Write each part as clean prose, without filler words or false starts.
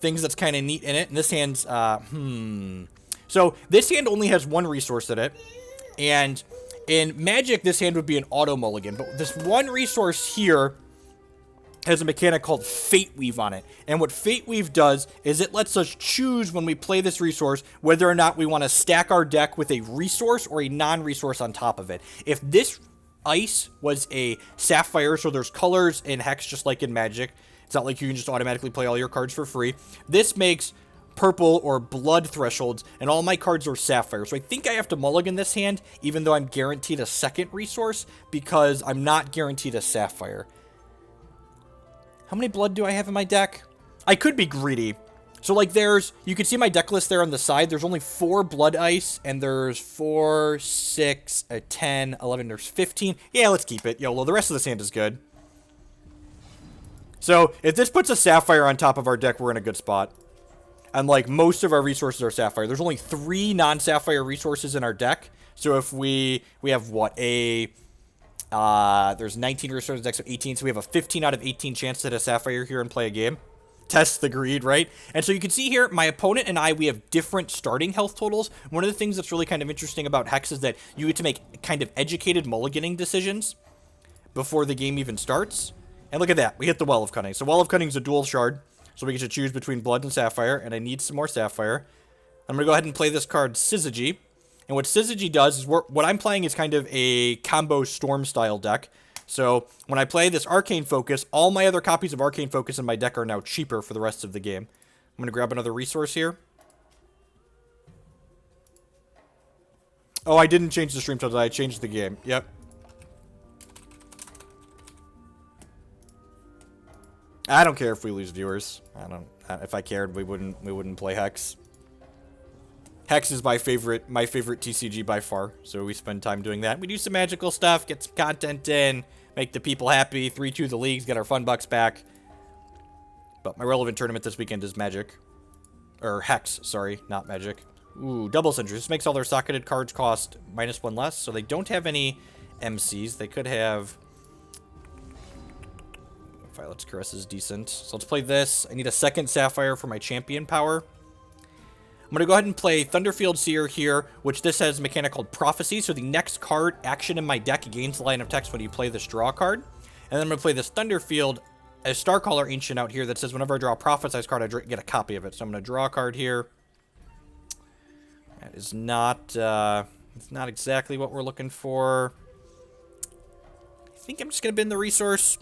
things that's kind of neat in it. And this hand's, So this hand only has one resource in it. And in Magic, this hand would be an auto mulligan. But this one resource here has a mechanic called Fate Weave on it. And what Fate Weave does is it lets us choose when we play this resource whether or not we want to stack our deck with a resource or a non-resource on top of it. If this ice was a Sapphire, so there's colors in Hex just like in Magic. It's not like you can just automatically play all your cards for free. This makes purple or blood thresholds, and all my cards are Sapphire. So I think I have to mulligan this hand, even though I'm guaranteed a second resource, because I'm not guaranteed a Sapphire. How many blood do I have in my deck? I could be greedy. So, like, you can see my deck list there on the side. There's only 4 blood ice, and there's 4, 6, 10, 11, there's 15. Yeah, let's keep it. YOLO, the rest of this hand is good. So, if this puts a Sapphire on top of our deck, we're in a good spot. And, like, most of our resources are Sapphire. There's only 3 non-Sapphire resources in our deck. So, if we have, what, there's 19 resources in the deck, so 18. So, we have a 15 out of 18 chance to hit a Sapphire here and play a game. Test the greed, right? And so you can see here, my opponent and I, we have different starting health totals. One of the things that's really kind of interesting about Hex is that you get to make kind of educated mulliganing decisions before the game even starts. And look at that. We hit the Well of Cunning. So Well of Cunning is a dual shard. So we get to choose between Blood and Sapphire. And I need some more Sapphire. I'm going to go ahead and play this card, Syzygy. And what Syzygy does is, what I'm playing is kind of a combo Storm style deck. So when I play this Arcane Focus, all my other copies of Arcane Focus in my deck are now cheaper for the rest of the game. I'm going to grab another resource here. Oh, I didn't change the stream title. I changed the game. Yep. I don't care if we lose viewers. If I cared, we wouldn't play Hex. Hex is my favorite TCG by far, so we spend time doing that. We do some magical stuff, get some content in, make the people happy, 3-2 the leagues, get our fun bucks back. But my relevant tournament this weekend is Magic. Or Hex, sorry, not Magic. Ooh, double Sentry. This makes all their socketed cards cost -1 less, so they don't have any MCs. They could have... Violet's Caress is decent. So let's play this. I need a second Sapphire for my champion power. I'm going to go ahead and play Thunderfield Seer here, which this has a mechanic called Prophecy. So the next card action in my deck gains the line of text when you play this draw card. And then I'm going to play this Thunderfield as Starcaller Ancient out here that says whenever I draw a Prophesize card, I get a copy of it. So I'm going to draw a card here. That is not, it's not exactly what we're looking for. I think I'm just going to bin the resource.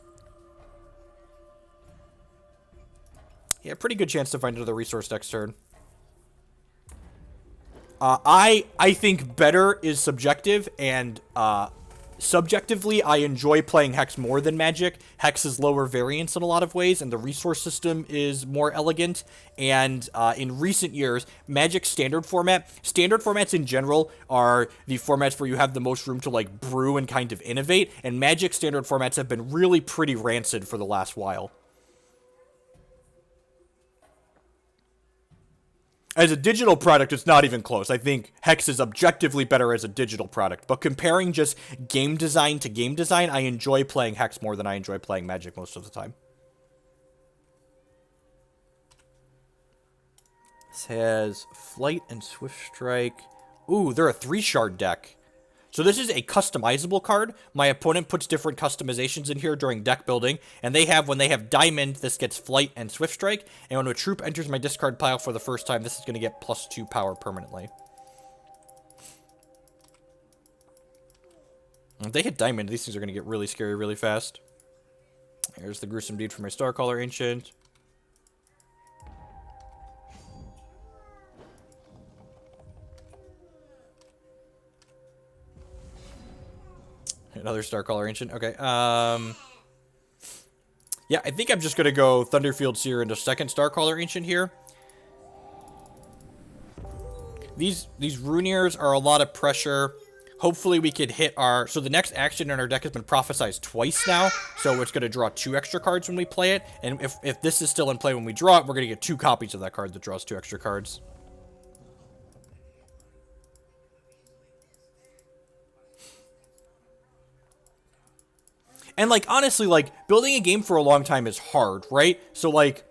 Yeah, pretty good chance to find another resource next turn. I think better is subjective, and subjectively, I enjoy playing Hex more than Magic. Hex is lower variance in a lot of ways, and the resource system is more elegant. And in recent years, Magic's standard formats in general are the formats where you have the most room to like brew and kind of innovate. And Magic standard formats have been really pretty rancid for the last while. As a digital product, it's not even close. I think Hex is objectively better as a digital product. But comparing just game design to game design, I enjoy playing Hex more than I enjoy playing Magic most of the time. This has Flight and Swift Strike. Ooh, they're a 3-shard deck. So this is a customizable card. My opponent puts different customizations in here during deck building, and when they have Diamond, this gets Flight and Swift Strike, and when a troop enters my discard pile for the first time, this is going to get +2 power permanently. If they hit Diamond, these things are going to get really scary really fast. Here's the Gruesome Deed for my Starcaller Ancient. Another Starcaller Ancient. Okay. Yeah, I think I'm just going to go Thunderfield Seer into second Starcaller Ancient here. These Runeers are a lot of pressure. Hopefully we could hit our... So the next action in our deck has been prophesized twice now. So it's going to draw 2 extra cards when we play it. And if this is still in play when we draw it, we're going to get 2 copies of that card that draws 2 extra cards. And, like, honestly, like, building a game for a long time is hard, right? So, like,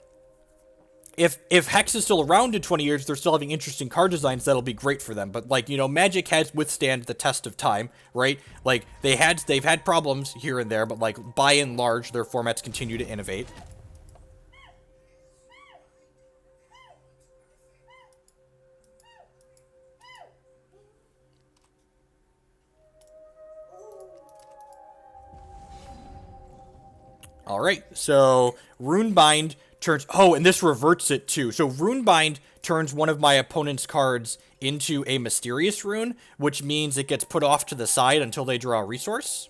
if Hex is still around in 20 years, they're still having interesting card designs that'll be great for them. But like, you know, Magic has withstand the test of time, right? Like they've had problems here and there, but like by and large, their formats continue to innovate. All right, so Runebind turns... Oh, and this reverts it too. So Runebind turns one of my opponent's cards into a mysterious rune, which means it gets put off to the side until they draw a resource.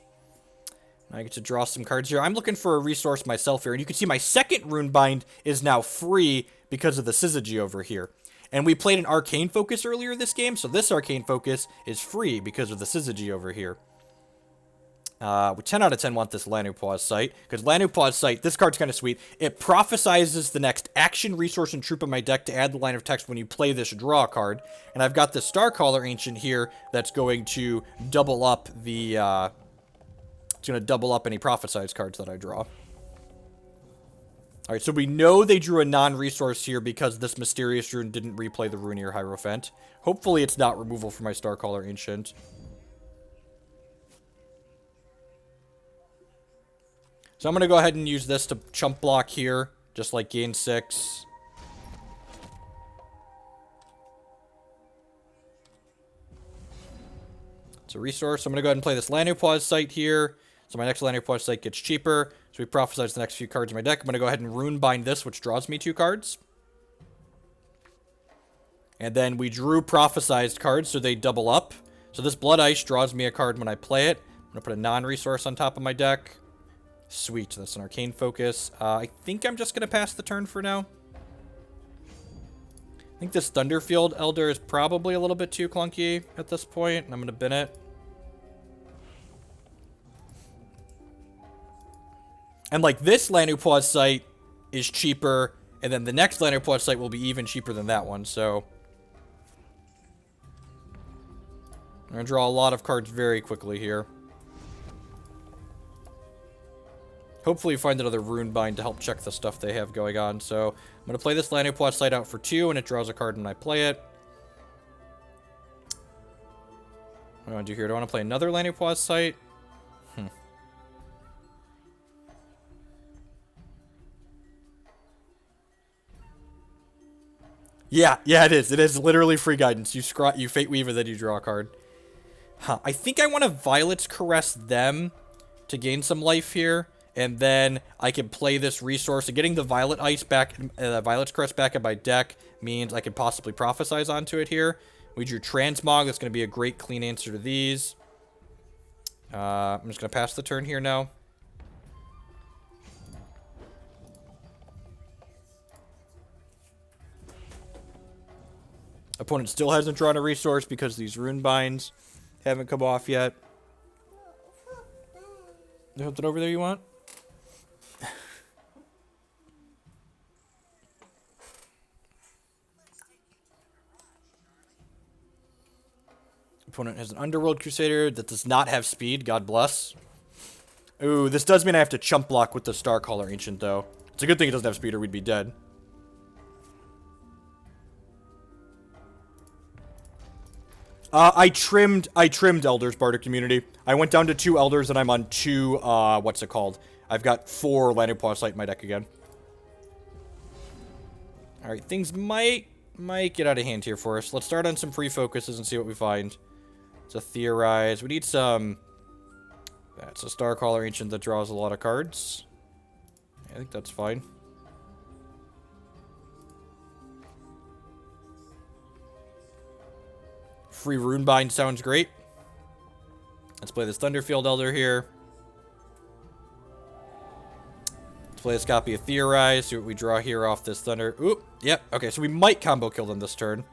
I get to draw some cards here. I'm looking for a resource myself here, and you can see my second Runebind is now free because of the Syzygy over here. And we played an Arcane Focus earlier this game, so this Arcane Focus is free because of the Syzygy over here. 10 out of 10 want this Lanupaw Sight, because Lanupaw Sight, this card's kind of sweet. It prophesizes the next action, resource, and troop in my deck to add the line of text when you play this draw card. And I've got the Starcaller Ancient here that's going to double up the, it's going to double up any prophesized cards that I draw. Alright, so we know they drew a non-resource here because this Mysterious Rune didn't replay the Runear Hierophant. Hopefully it's not removal for my Starcaller Ancient. So I'm going to go ahead and use this to chump block here, just like gain 6. It's a resource. So I'm going to go ahead and play this Lanupaw Sight here. So my next Lanupaw Sight gets cheaper. So we prophesize the next few cards in my deck. I'm going to go ahead and Runebind this, which draws me 2 cards. And then we drew prophesized cards, so they double up. So this Blood Ice draws me a card when I play it. I'm going to put a non-resource on top of my deck. Sweet, that's an Arcane Focus. I think I'm just going to pass the turn for now. I think this Thunderfield Elder is probably a little bit too clunky at this point, and I'm going to bin it. And like this Lanupaw Sight is cheaper, and then the next Lanupaw Sight will be even cheaper than that one, so... I'm going to draw a lot of cards very quickly here. Hopefully find another Runebind to help check the stuff they have going on. So I'm going to play this Lanupaw Sight out for 2, and it draws a card when I play it. What do I want to do here? Do I want to play another Lanupaw Sight? Yeah, it is. It is literally free guidance. You Fate Weave, and then you draw a card. I think I want to Violet's Caress them to gain some life here. And then I can play this resource. And getting the Violet Ice back, Violet's Caress back in my deck means I could possibly prophesize onto it here. We drew Transmog. That's going to be a great clean answer to these. I'm just going to pass the turn here now. Opponent still hasn't drawn a resource because these Runebinds haven't come off yet. There's something over there you want? Opponent has an Underworld Crusader that does not have speed. God bless. Ooh, this does mean I have to chump block with the Starcaller Ancient, though. It's a good thing it doesn't have speed or we'd be dead. I trimmed Elders, Bardic Community. I went down to 2 Elders, and I'm on 2, what's it called? I've got 4 Lanupaw Sight in my deck again. Alright, things might get out of hand here for us. Let's start on some free focuses and see what we find. It's a Theorize. We need some... That's a Starcaller Ancient that draws a lot of cards. I think that's fine. Free Runebind sounds great. Let's play this Thunderfield Elder here. Let's play this copy of Theorize. See what we draw here off this Thunder. Oop. Yep. Okay, so we might combo kill them this turn.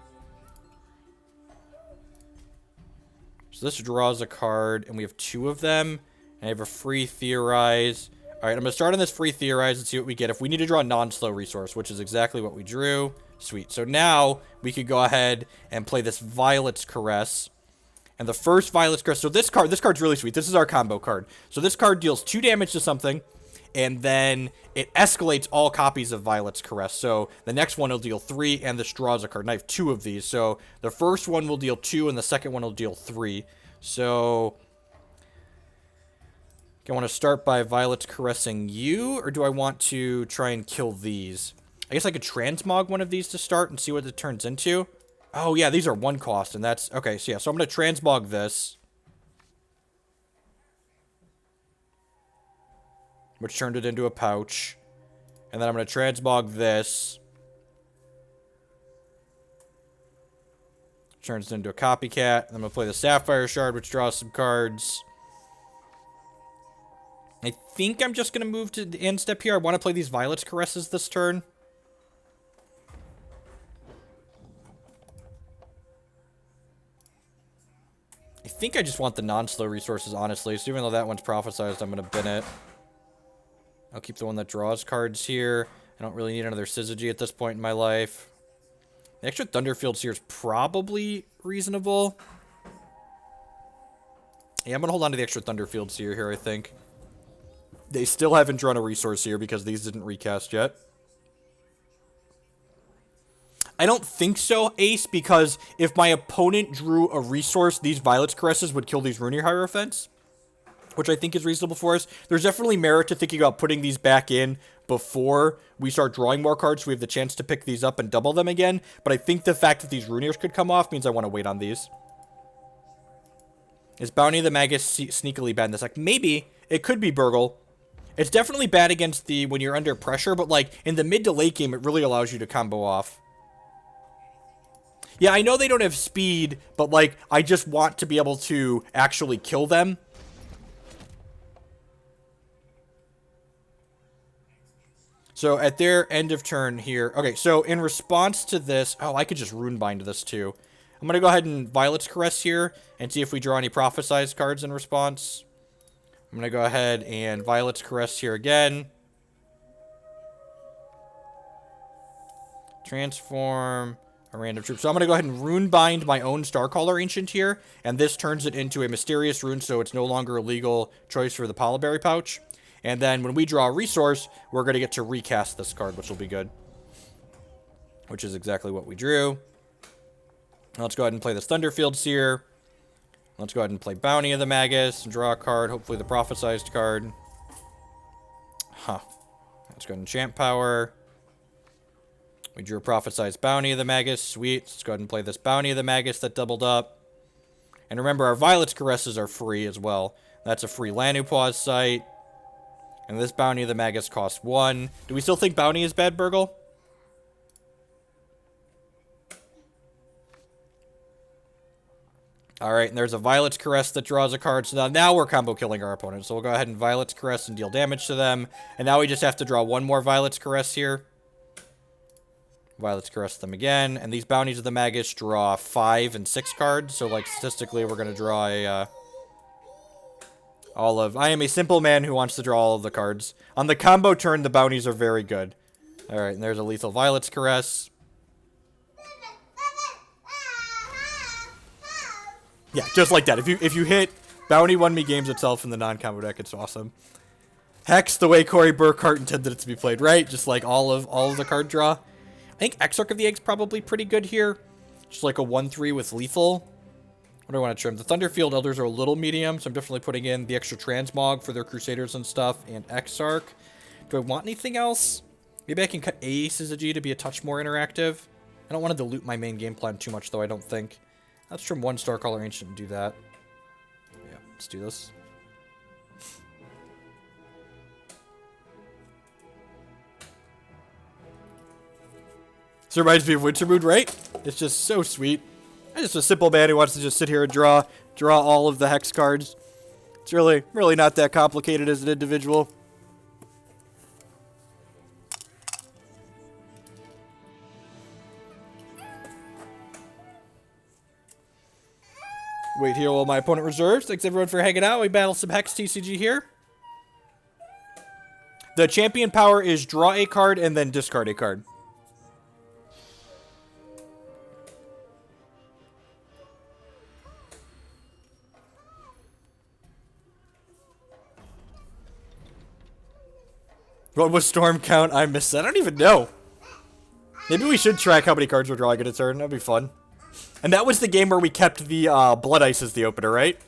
So this draws a card, and we have 2 of them. And I have a free Theorize. Alright, I'm going to start on this free Theorize and see what we get. If we need to draw a non-slow resource, which is exactly what we drew. Sweet. So now we could go ahead and play this Violet's Caress. And the first Violet's Caress. So this card's really sweet. This is our combo card. So this card deals 2 damage to something. and then it escalates all copies of Violet's Caress. So the next one will deal 3, and this draws a card. And I have 2 of these. So the first one will deal 2, and the second one will deal 3. So I want to start by Violet's Caressing you, or do I want to try and kill these? I guess I could Transmog one of these to start and see what it turns into. Oh, yeah, these are 1 cost, and that's... Okay, so yeah, so I'm going to Transmog this, which turned it into a pouch. And then I'm going to Transmog this. Turns it into a copycat. And I'm going to play the Sapphire Shard, which draws some cards. I think I'm just going to move to the end step here. I want to play these Violet's Caresses this turn. I think I just want the non-slow resources, honestly. So even though that one's prophesized, I'm going to bin it. I'll keep the one that draws cards here. I don't really need another Syzygy at this point in my life. The extra Thunderfield Seer is probably reasonable. Yeah, I'm going to hold on to the extra Thunderfield Seer here, I think. They still haven't drawn a resource here because these didn't recast yet. I don't think so, Ace, because if my opponent drew a resource, these Violet's Caresses would kill these Runey Hierophants, which I think is reasonable for us. There's definitely merit to thinking about putting these back in before we start drawing more cards so we have the chance to pick these up and double them again. But I think the fact that these Runers could come off means I want to wait on these. Is Bounty of the Magus sneakily bad in this deck? Maybe. It could be Burgle. It's definitely bad against the when you're under pressure, but like in the mid to late game, it really allows you to combo off. Yeah, I know they don't have speed, but like I just want to be able to actually kill them. So at their end of turn here, okay, so in response to this, oh, I could just Runebind this too. I'm going to go ahead and Violet's Caress here and see if we draw any Prophesized cards in response. I'm going to go ahead and Violet's Caress here again. Transform a random troop. So I'm going to go ahead and Runebind my own Starcaller Ancient here, and this turns it into a mysterious rune, so it's no longer a legal choice for the Polyberry Pouch. And then when we draw a resource, we're going to get to recast this card, which will be good. Which is exactly what we drew. Let's go ahead and play this Thunderfield Seer. Let's go ahead and play Bounty of the Magus and draw a card, hopefully the Prophesized card. Huh. Let's go ahead and Enchant Power. We drew a Prophesized Bounty of the Magus. Sweet. Let's go ahead and play this Bounty of the Magus that doubled up. And remember, our Violet's Caresses are free as well. That's a free Lanupaw site. And this Bounty of the Magus costs 1. Do we still think Bounty is bad, Burgle? Alright, and there's a Violet's Caress that draws a card. So now we're combo killing our opponent. So we'll go ahead and Violet's Caress and deal damage to them. And now we just have to draw 1 more Violet's Caress here. Violet's Caress them again. And these Bounties of the Magus draw 5 and 6 cards. So, like, statistically, we're going to draw a... I am a simple man who wants to draw all of the cards. On the combo turn, the bounties are very good. Alright, and there's a lethal Violet's Caress. Yeah, just like that. If you hit Bounty won me games itself in the non-combo deck, it's awesome. Hex the way Corey Burkhart intended it to be played, right? Just like all of the card draw. I think Exarch of the Egg's probably pretty good here. Just like a 1-3 with lethal. What do I want to trim? The Thunderfield Elders are a little medium, so I'm definitely putting in the extra Transmog for their Crusaders and stuff, and Exarch. Do I want anything else? Maybe I can cut a Syzygy to be a touch more interactive. I don't want to dilute my main game plan too much, though, I don't think. Let's trim 1 Starcaller Ancient and do that. Yeah, let's do this. This reminds me of Wintermoon, right? It's just so sweet. I'm just a simple man who wants to just sit here and draw all of the Hex cards. It's really not that complicated as an individual. Wait here while my opponent reserves. Thanks everyone for hanging out. We battle some Hex TCG here. The champion power is draw a card and then discard a card. What was storm count? I missed that. I don't even know. Maybe we should track how many cards we're drawing at a turn. That'd be fun. And that was the game where we kept the Blood Ice as the opener, right?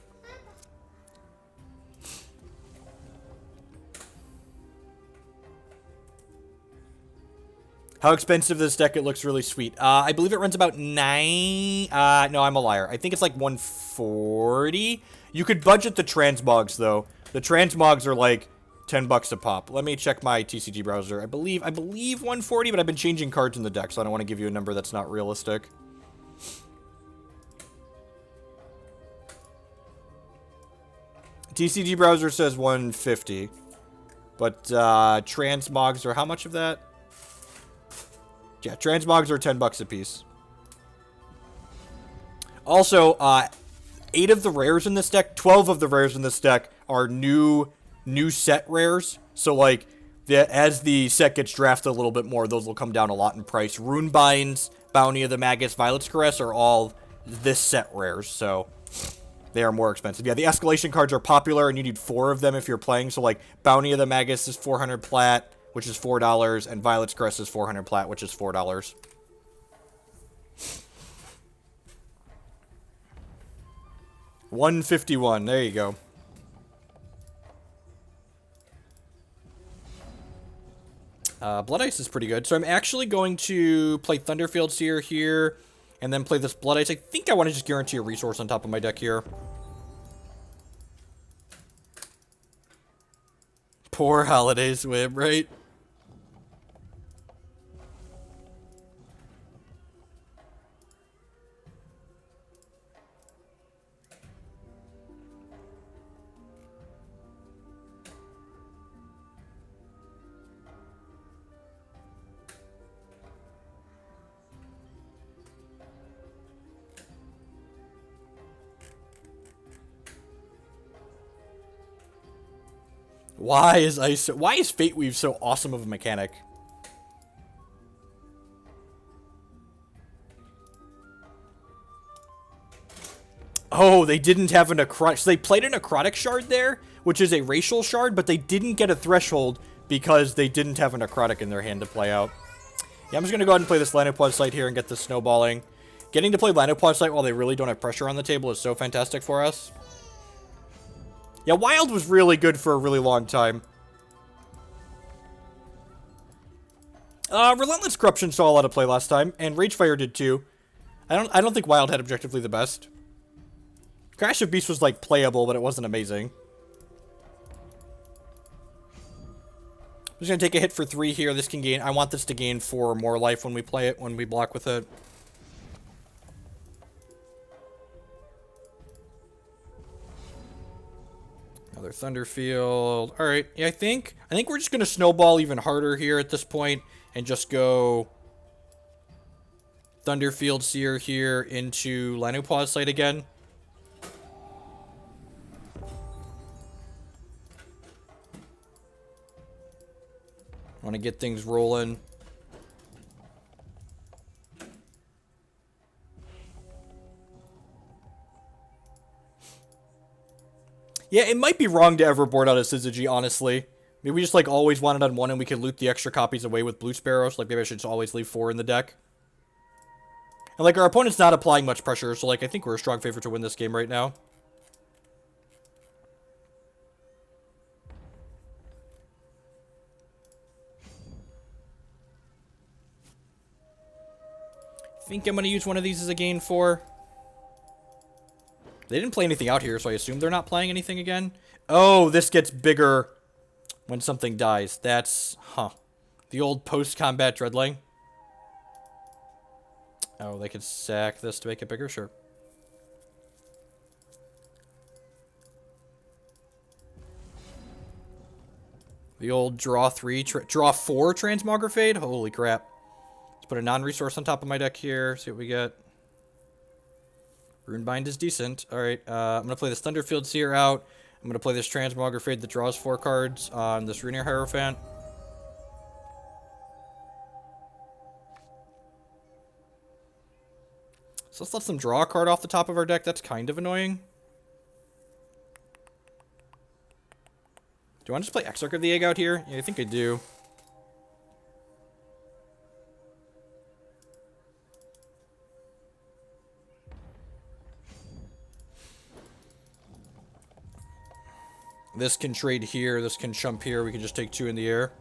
How expensive this deck? It looks really sweet. I believe it runs about 9... no, I'm a liar. I think it's like 140. You could budget the transmogs, though. The transmogs are like $10 a pop. Let me check my TCG browser. I believe 140, but I've been changing cards in the deck, so I don't want to give you a number that's not realistic. TCG browser says 150. But transmogs are how much of that? Yeah, transmogs are $10 a piece. Also, 8 of the rares in this deck, 12 of the rares in this deck are new set rares. So, like, as the set gets drafted a little bit more, those will come down a lot in price. Runebinds, Bounty of the Magus, Violet's Caress are all this set rares, so they are more expensive. Yeah, the escalation cards are popular, and you need 4 of them if you're playing. So, like, Bounty of the Magus is 400 plat, which is $4, and Violet's Caress is 400 plat, which is $4. $151. There you go. Blood Ice is pretty good. So I'm actually going to play Thunderfield Seer here, and then play this Blood Ice. I think I want to just guarantee a resource on top of my deck here. Poor Holiday Swim, right? Why is Fate Weave so awesome of a mechanic? Oh, they didn't have a necrotic. So they played a necrotic shard there, which is a racial shard, but they didn't get a threshold because they didn't have a necrotic in their hand to play out. Yeah, I'm just going to go ahead and play this Lanupaw site here and get this snowballing. Getting to play Lanupaw site while they really don't have pressure on the table is so fantastic for us. Yeah, Wild was really good for a really long time. Relentless Corruption saw a lot of play last time, and Ragefire did too. I don't think Wild had objectively the best. Crash of Beast was like playable, but it wasn't amazing. I'm just gonna take a hit for 3 here. This can gain. I want this to gain 4 or more life when we play it, when we block with it. Another Thunderfield. All right. Yeah, I think we're just gonna snowball even harder here at this point and just go Thunderfield Seer here into Lanupaw's site again. Want to get things rolling. Yeah, it might be wrong to ever board out a Syzygy, honestly. Maybe we just, like, always want it on 1 and we can loot the extra copies away with Blue Sparrows. Like, maybe I should just always leave 4 in the deck. And, like, our opponent's not applying much pressure, so, like, I think we're a strong favorite to win this game right now. I think I'm going to use one of these as a gain 4. They didn't play anything out here, so I assume they're not playing anything again. Oh, this gets bigger when something dies. That's, the old post-combat Dreadling. Oh, they could sack this to make it bigger? Sure. The old draw 4 Transmogrifade? Holy crap. Let's put a non-resource on top of my deck here, see what we get. Runebind is decent. Alright, I'm going to play this Thunderfield Seer out. I'm going to play this Transmogrifade that draws 4 cards on this Runebind Hierophant. So let's let them draw a card off the top of our deck. That's kind of annoying. Do I want to just play Exarch of the Egg out here? Yeah, I think I do. This can trade here. This can jump here. We can just take 2 in the air.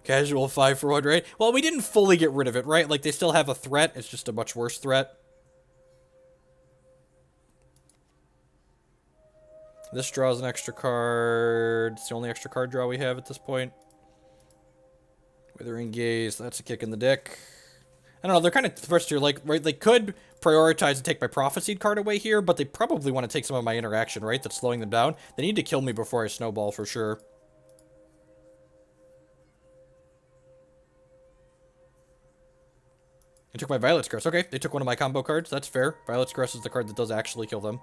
Casual 5 for 1, right? Well, we didn't fully get rid of it, right? Like, they still have a threat. It's just a much worse threat. This draws an extra card. It's the only extra card draw we have at this point. Withering Gaze. That's a kick in the dick. I don't know. They're kind of first here. Like, right? They could prioritize and take my Prophesied card away here, but they probably want to take some of my interaction, right? That's slowing them down. They need to kill me before I snowball for sure. They took my Violet's Crest. Okay, they took one of my combo cards. That's fair. Violet's Crest is the card that does actually kill them.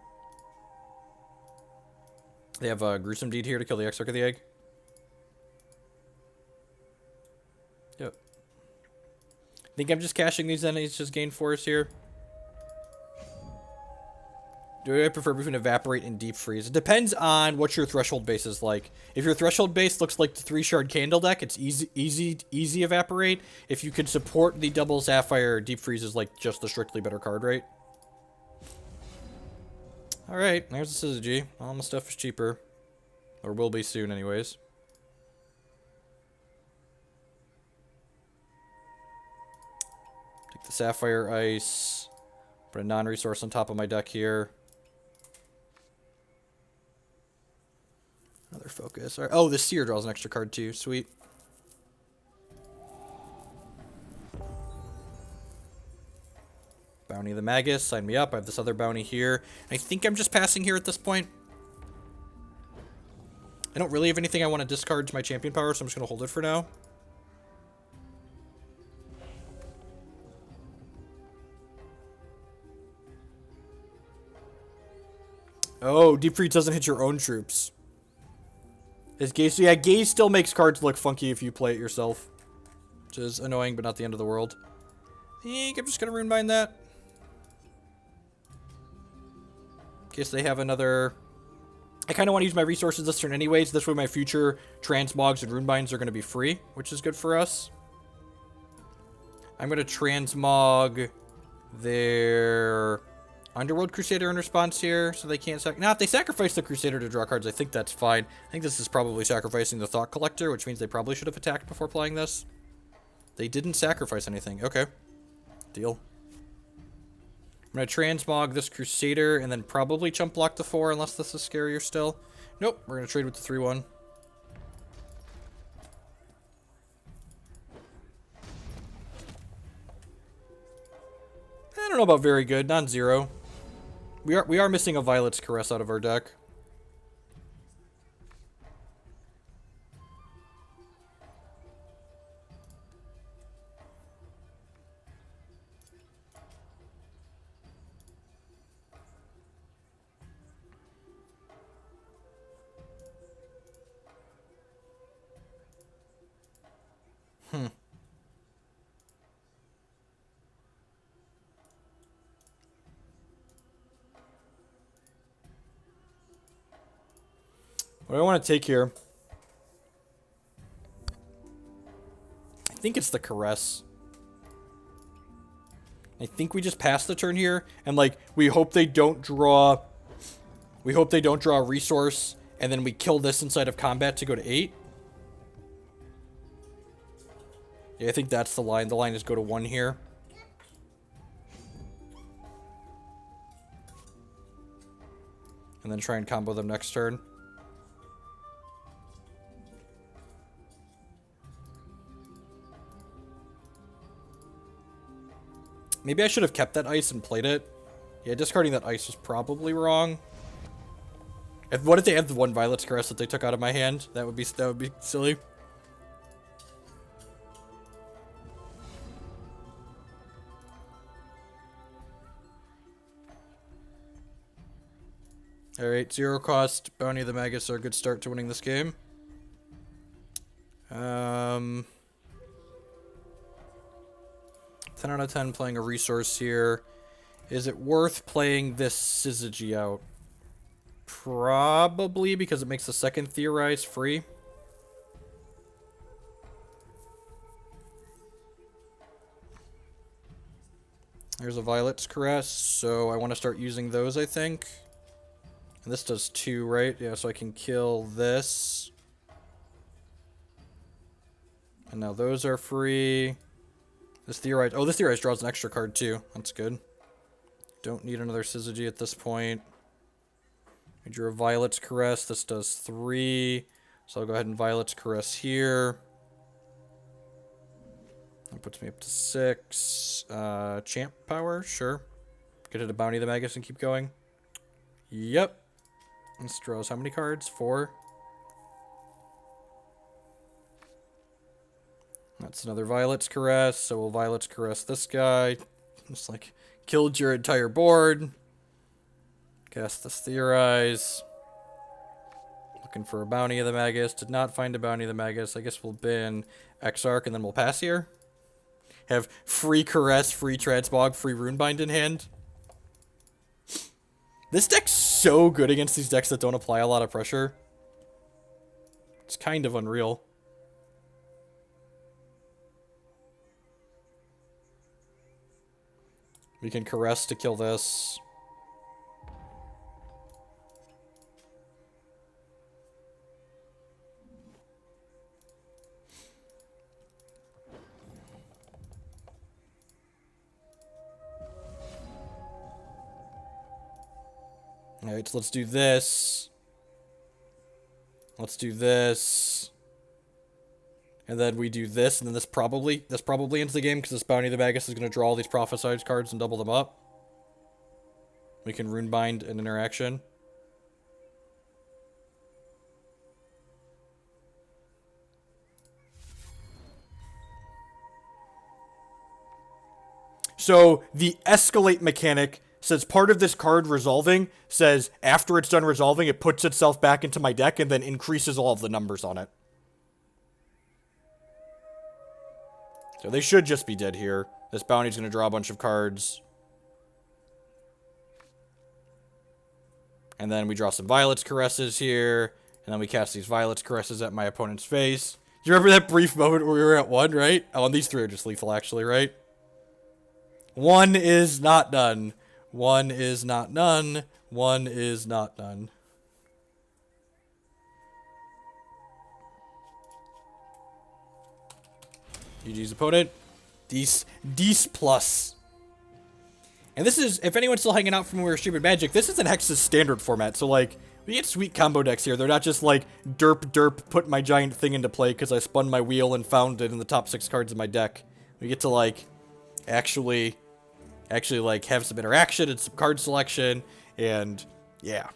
They have a Gruesome Deed here to kill the Exarch of the Egg. Yep. Think I'm just cashing these enemies, just gain force here. Do I prefer between Evaporate and Deep Freeze? It depends on what your threshold base is like. If your threshold base looks like the 3-shard candle deck, it's easy Evaporate. If you can support the double Sapphire, Deep Freeze is like just the strictly better card rate. Alright, there's the Syzygy. All my stuff is cheaper. Or will be soon anyways. Take the Sapphire Ice. Put a non-resource on top of my deck here. Another focus. Right. Oh, the Seer draws an extra card too. Sweet. Bounty of the Magus. Sign me up. I have this other bounty here. I think I'm just passing here at this point. I don't really have anything I want to discard to my champion power, so I'm just going to hold it for now. Oh, Deep Freeze doesn't hit your own troops. His Gaze, so yeah, Gaze still makes cards look funky if you play it yourself. Which is annoying, but not the end of the world. I think I'm just going to Runebind that. In case they have another... I kind of want to use my resources this turn anyways. This way my future Transmogs and Runebinds are going to be free, which is good for us. I'm going to Transmog their Underworld Crusader in response here, so they can't Now, if they sacrifice the Crusader to draw cards, I think that's fine. I think this is probably sacrificing the Thought Collector, which means they probably should have attacked before playing this. They didn't sacrifice anything. Okay. Deal. I'm going to Transmog this Crusader, and then probably chump block the 4, unless this is scarier still. Nope, we're going to trade with the 3-1. I don't know about very good, non-zero. We are missing a Violet's Caress out of our deck. What do I want to take here? I think it's the Caress. I think we just pass the turn here, and like we hope they don't draw. We hope they don't draw a resource, and then we kill this inside of combat to go to 8. Yeah, I think that's the line. The line is go to 1 here. And then try and combo them next turn. Maybe I should have kept that ice and played it. Yeah, discarding that ice was probably wrong. What if they had the one Violet's Caress that they took out of my hand? That would be silly. Alright, 0 cost. Bounty of the Magus are a good start to winning this game. 10 out of 10 playing a resource here. Is it worth playing this Syzygy out? Probably, because it makes the second Theorize free. There's a Violet's Caress, so I want to start using those, I think. And this does 2, right? Yeah, so I can kill this. And now those are free. This Theorize... Oh, this Theorize draws an extra card, too. That's good. Don't need another Syzygy at this point. I drew a Violet's Caress. This does 3. So I'll go ahead and Violet's Caress here. That puts me up to 6. Champ power, sure. Get it a Bounty of the Magus and keep going. Yep. This draws how many cards? 4. That's another Violet's Caress, so we'll Violet's Caress this guy. Just like, killed your entire board. Cast this Theorize. Looking for a Bounty of the Magus. Did not find a Bounty of the Magus. I guess we'll bin Exarch and then we'll pass here. Have free Caress, free Transmog, free Runebind in hand. This deck's so good against these decks that don't apply a lot of pressure. It's kind of unreal. We can Caress to kill this. Alright, so let's do this. Let's do this. And then we do this, and then this probably ends the game, because this Bounty of the Magus is going to draw all these Prophesized cards and double them up. We can Runebind an interaction. So, the Escalate mechanic says part of this card resolving says after it's done resolving, it puts itself back into my deck and then increases all of the numbers on it. So they should just be dead here. This Bounty's going to draw a bunch of cards. And then we draw some Violet's Caresses here. And then we cast these Violet's Caresses at my opponent's face. Do you remember that brief moment where we were at 1, right? Oh, and these 3 are just lethal, actually, right? 1 is not done. 1 is not none. 1 is not none. GG's opponent. Dece plus. And this is, if anyone's still hanging out from when we were streaming Magic, this is an Hex's standard format. So, like, we get sweet combo decks here. They're not just like, derp, put my giant thing into play because I spun my wheel and found it in the top 6 cards of my deck. We get to, like, actually, like, have some interaction and some card selection. And, yeah.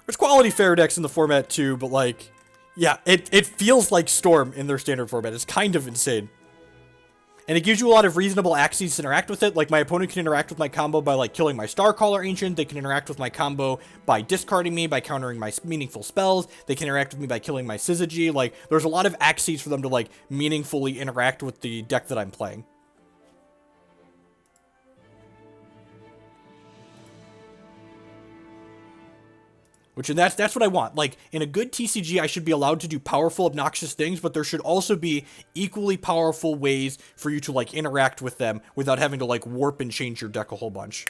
There's quality fair decks in the format too, but like, yeah, it feels like Storm in their standard format. It's kind of insane. And it gives you a lot of reasonable axes to interact with it. Like, my opponent can interact with my combo by, like, killing my Starcaller Ancient. They can interact with my combo by discarding me, by countering my meaningful spells. They can interact with me by killing my Syzygy. Like, there's a lot of axes for them to, like, meaningfully interact with the deck that I'm playing. Which, and that's what I want. Like, in a good TCG, I should be allowed to do powerful, obnoxious things, but there should also be equally powerful ways for you to, like, interact with them without having to, like, warp and change your deck a whole bunch.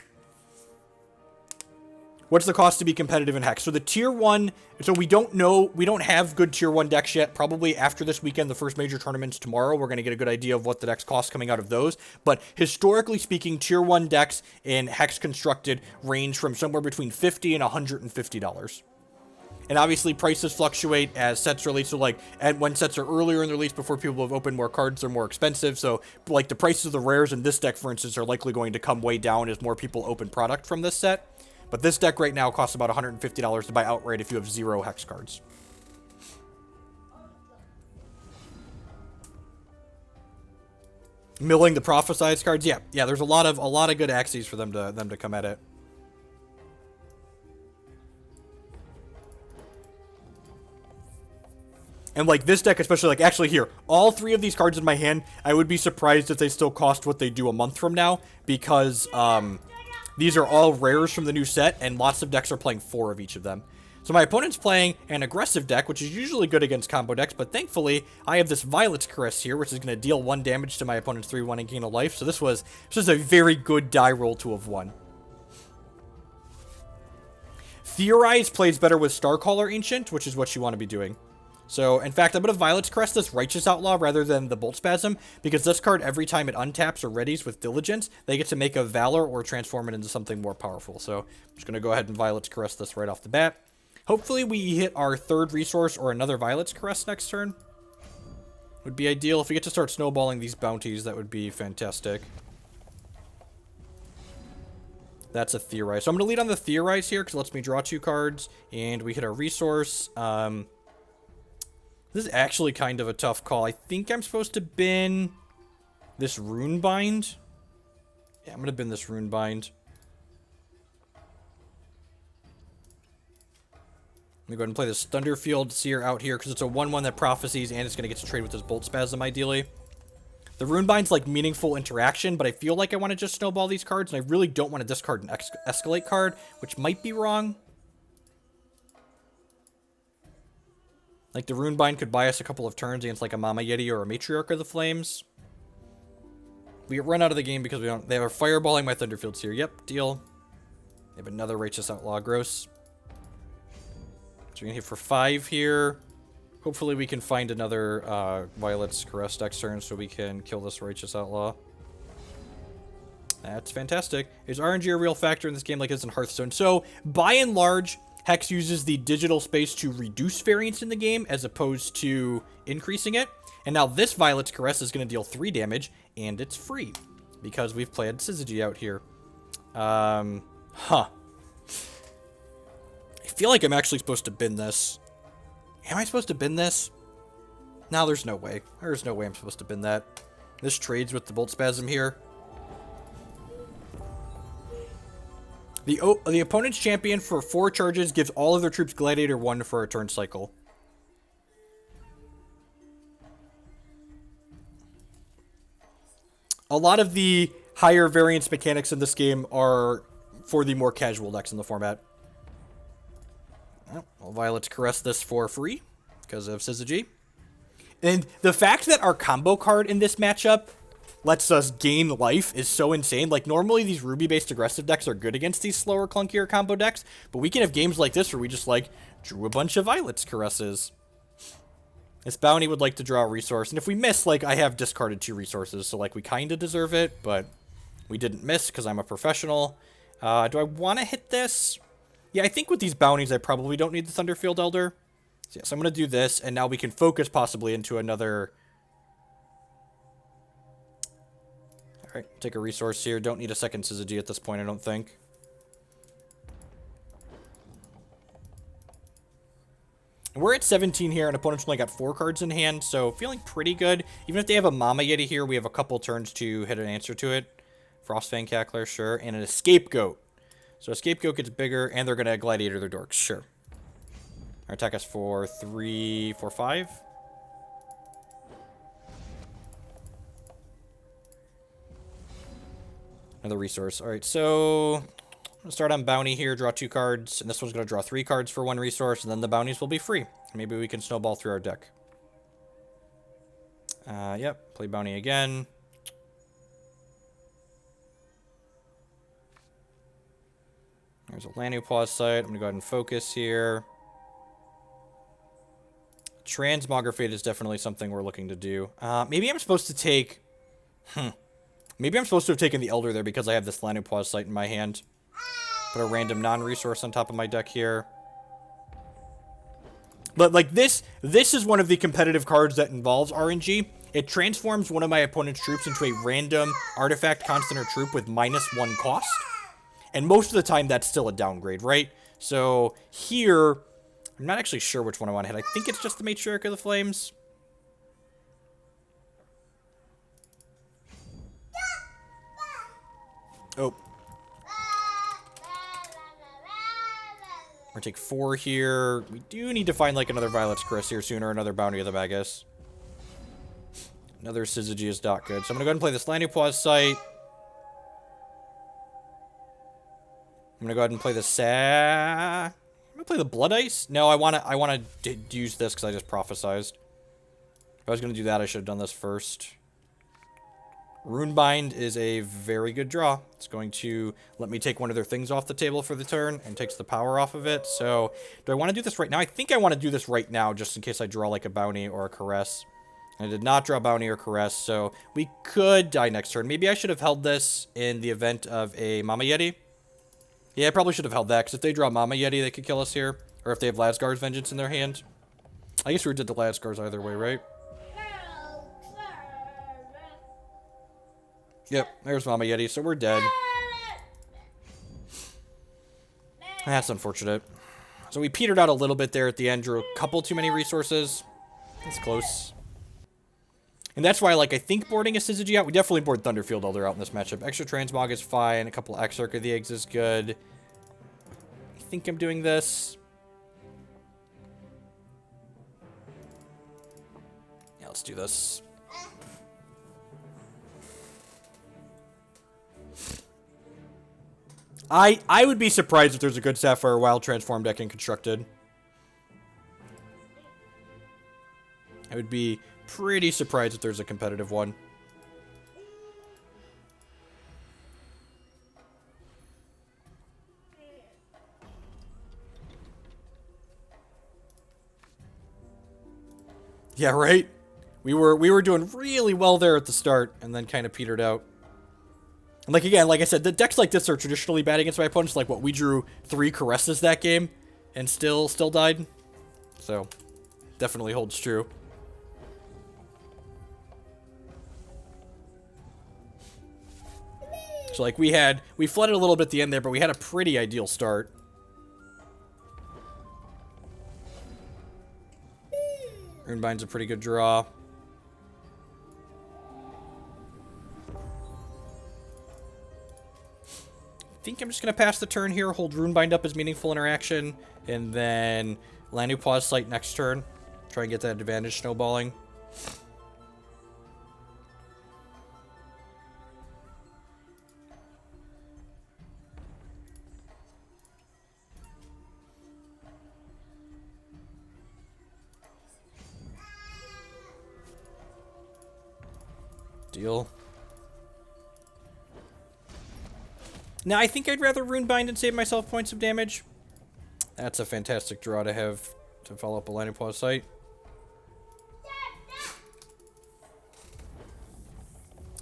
What's the cost to be competitive in Hex? So the tier 1, so we don't know, we don't have good tier 1 decks yet. Probably after this weekend, the first major tournaments tomorrow, we're going to get a good idea of what the decks cost coming out of those. But historically speaking, tier 1 decks in Hex Constructed range from somewhere between $50 and $150. And obviously prices fluctuate as sets release. So like, when sets are earlier in the release before people have opened more cards, they're more expensive. So like the prices of the rares in this deck, for instance, are likely going to come way down as more people open product from this set. But this deck right now costs about $150 to buy outright if you have 0 Hex cards. Milling the Prophesized cards, yeah, there's a lot of good axes for them to come at it. And like this deck, especially, like, actually here, all 3 of these cards in my hand, I would be surprised if they still cost what they do a month from now, because these are all rares from the new set, and lots of decks are playing 4 of each of them. So my opponent's playing an aggressive deck, which is usually good against combo decks, but thankfully, I have this Violet's Caress here, which is going to deal 1 damage to my opponent's 3/1 and gain a life. So this was a very good die roll to have won. Theorize plays better with Starcaller Ancient, which is what you want to be doing. So, in fact, I'm going to Violet's Caress this Righteous Outlaw rather than the Bolt Spasm, because this card, every time it untaps or readies with Diligence, they get to make a Valor or transform it into something more powerful. So, I'm just going to go ahead and Violet's Caress this right off the bat. Hopefully, we hit our 3rd resource or another Violet's Caress next turn. Would be ideal. If we get to start snowballing these bounties, that would be fantastic. That's a Theorize. So, I'm going to lead on the Theorize here, because it lets me draw 2 cards, and we hit our resource. This is actually kind of a tough call. I think I'm supposed to bin this Runebind. Yeah, I'm going to bin this Runebind. Let me go ahead and play this Thunderfield Seer out here because it's a 1/1 that prophecies and it's going to get to trade with this Bolt Spasm ideally. The Runebind's like meaningful interaction, but I feel like I want to just snowball these cards, and I really don't want to discard an Escalate card, which might be wrong. Like, the Runebind could buy us a couple of turns against, like, a Mama Yeti or a Matriarch of the Flames. We get run out of the game because we don't... They are fireballing my Thunderfield Seer. Yep, deal. They have another Righteous Outlaw. Gross. So we're going to hit for 5 here. Hopefully we can find another Violet's Caress next turn so we can kill this Righteous Outlaw. That's fantastic. Is RNG a real factor in this game like it is in Hearthstone? So, by and large... Hex uses the digital space to reduce variance in the game as opposed to increasing it. And now this Violet's Caress is going to deal 3 damage, and it's free because we've played Syzygy out here. I feel like I'm actually supposed to bin this. Am I supposed to bin this? No, there's no way. There's no way I'm supposed to bin that. This trades with the Bolt Spasm here. The opponent's champion for 4 charges gives all of their troops Gladiator 1 for a turn cycle. A lot of the higher variance mechanics in this game are for the more casual decks in the format. Well, Violet's Caress this for free because of Syzygy. And the fact that our combo card in this matchup lets us gain life is so insane. Like, normally these Ruby-based aggressive decks are good against these slower, clunkier combo decks, but we can have games like this where we just, like, drew a bunch of Violet's Caresses. This bounty would like to draw a resource, and if we miss, like, I have discarded 2 resources, so, like, we kind of deserve it, but we didn't miss because I'm a professional. Do I want to hit this? Yeah, I think with these bounties, I probably don't need the Thunderfield Elder. So, yeah, so I'm going to do this, and now we can focus possibly into another... Alright, take a resource here. Don't need a second Syzygy at this point, I don't think. We're at 17 here, and opponents only got 4 cards in hand, so feeling pretty good. Even if they have a Mama Yeti here, we have a couple turns to hit an answer to it. Frostfang Cackler, sure. And an Scapegoat. So a Scapegoat gets bigger, and they're going to Gladiator their Dorks, sure. Attack us for 3, 4, 5. Another resource. Alright, so I'm going to start on Bounty here, draw 2 cards, and this one's going to draw 3 cards for 1 resource, and then the bounties will be free. Maybe we can snowball through our deck. Yep, play Bounty again. There's a Lanupaw site. I'm going to go ahead and focus here. Transmogrifade is definitely something we're looking to do. Maybe I'm supposed to take... Maybe I'm supposed to have taken the Elder there because I have this Lanupaw site in my hand. Put a random non-resource on top of my deck here. But, like, this is one of the competitive cards that involves RNG. It transforms one of my opponent's troops into a random artifact constant or troop with -1 cost. And most of the time, that's still a downgrade, right? So, here, I'm not actually sure which one I want to hit. I think it's just the Matriarch of the Flames. Oh. We're gonna take 4 here. We do need to find, like, another Violet's Caress here soon, or another Bounty of the Magus. Another Syzygy is not good. So I'm gonna go ahead and play this Lanupaw site. I'm gonna go ahead and play the I'm gonna play the Blood Ice? No, I wanna use this because I just prophesized. If I was gonna do that, I should have done this first. Runebind is a very good draw. It's going to let me take one of their things off the table for the turn and takes the power off of it. So, do I want to do this right now? I think I want to do this right now just in case I draw like a Bounty or a Caress. I did not draw Bounty or Caress, so we could die next turn. Maybe I should have held this in the event of a Mama Yeti. Yeah, I probably should have held that, because if they draw Mama Yeti, they could kill us here. Or if they have Lasgar's Vengeance in their hand. I guess we did the Lasgar's either way, right? Yep, there's Mama Yeti, so we're dead. That's unfortunate. So we petered out a little bit there at the end, drew a couple too many resources. That's close. And that's why, like, I think boarding a Syzygy out. We definitely board Thunderfield Elder out in this matchup. Extra Transmog is fine. A couple Exarch of the Eggs is good. I think I'm doing this. Yeah, let's do this. I would be surprised if there's a good Sapphire Wild Transform deck in Constructed. I would be pretty surprised if there's a competitive one. Yeah, right? We were doing really well there at the start and then kind of petered out. And like, again, like I said, the decks like this are traditionally bad against my opponents. Like, what, we drew 3 Caresses that game and still died. So, definitely holds true. So, like, we flooded a little bit at the end there, but we had a pretty ideal start. Runebind's a pretty good draw. I think I'm just going to pass the turn here, hold Runebind up as meaningful interaction, and then Lanupaw's Sight next turn. Try and get that advantage snowballing. Deal. Now, I think I'd rather Runebind and save myself points of damage. That's a fantastic draw to have to follow up a Lanupaw Sight.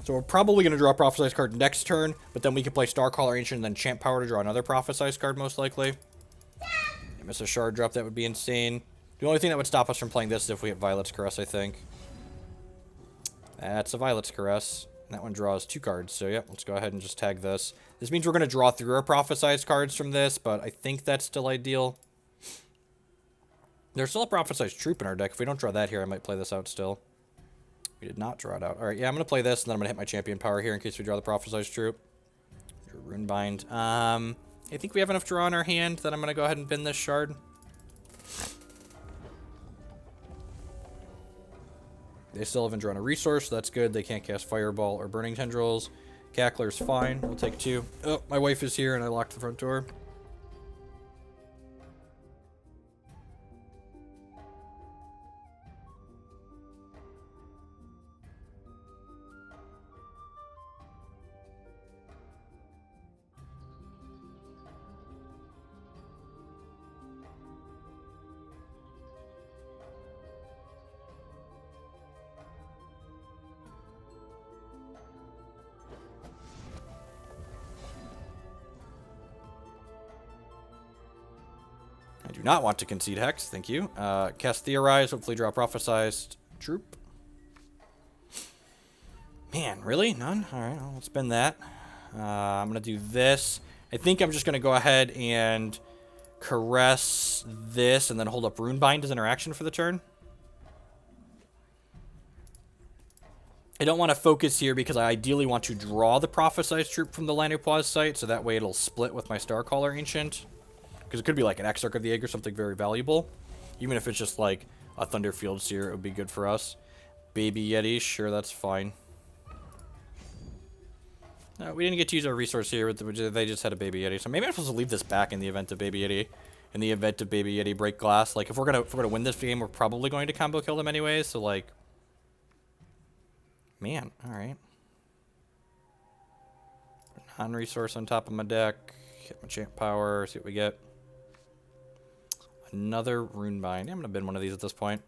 So we're probably going to draw a Prophesized card next turn, but then we can play Starcaller Ancient and then Champ Power to draw another Prophesized card, most likely. Miss a Shard drop, that would be insane. The only thing that would stop us from playing this is if we hit Violet's Caress, I think. That's a Violet's Caress. That one draws 2 cards, so yep, let's go ahead and just tag this. This means we're going to draw through our Prophesized cards from this, but I think that's still ideal. There's still a Prophesized Troop in our deck. If we don't draw that here, I might play this out still. We did not draw it out. Alright, yeah, I'm going to play this, and then I'm going to hit my Champion Power here in case we draw the Prophesized Troop. Runebind. I think we have enough draw in our hand that I'm going to go ahead and bin this Shard. They still haven't drawn a resource, so that's good. They can't cast Fireball or Burning Tendrils. Cackler's fine. We'll take 2. Oh, my wife is here, and I locked the front door. I do not want to concede Hex, thank you. Cast Theorize, hopefully draw Prophesized Troop. Man, really? None? Alright, well, let's spend that. I'm going to do this. I think I'm just going to go ahead and Caress this and then hold up Runebind as interaction for the turn. I don't want to focus here because I ideally want to draw the Prophesized Troop from the Lanupaw's Sight, so that way it'll split with my Starcaller Ancient. Because it could be like an Exarch of the Egg or something very valuable. Even if it's just like a Thunderfield Seer, it would be good for us. Baby Yeti, sure, that's fine. No, we didn't get to use our resource here. They just had a Baby Yeti. So maybe I'm supposed to leave this back in the event of Baby Yeti. in the event of Baby Yeti break glass. Like, if we're gonna win this game, we're probably going to combo kill them anyway. So like, man, all right. Non-resource on top of my deck. Hit my champ power. See what we get. Another Runebind. I'm gonna bin one of these at this point.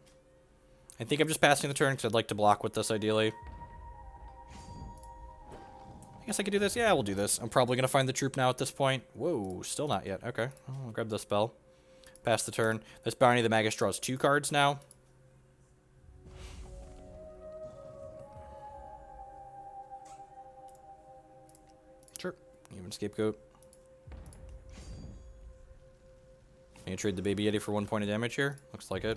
I think I'm just passing the turn because I'd like to block with this ideally. I guess I could do this. Yeah, we'll do this. I'm probably gonna find the troop now at this point. Whoa, still not yet. Okay, I'll grab the spell. Pass the turn. This Bounty of the Magus draws 2 cards now. Sure. Even Scapegoat. Can you trade the Baby Yeti for 1 point of damage here? Looks like it.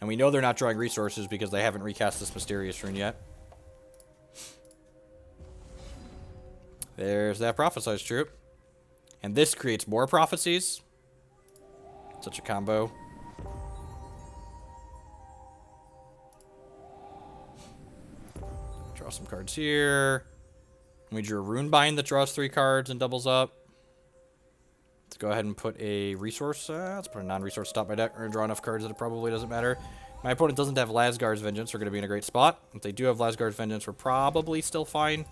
And we know they're not drawing resources because they haven't recast this Mysterious Rune yet. There's that Prophesized troop. And this creates more prophecies. Such a combo. Draw some cards here. We drew a Runebind that draws 3 cards and doubles up. Let's go ahead and put a resource. Let's put a non-resource top my deck. We're going to draw enough cards that it probably doesn't matter. My opponent doesn't have Lasgar's Vengeance. We're going to be in a great spot. If they do have Lasgar's Vengeance, we're probably still fine.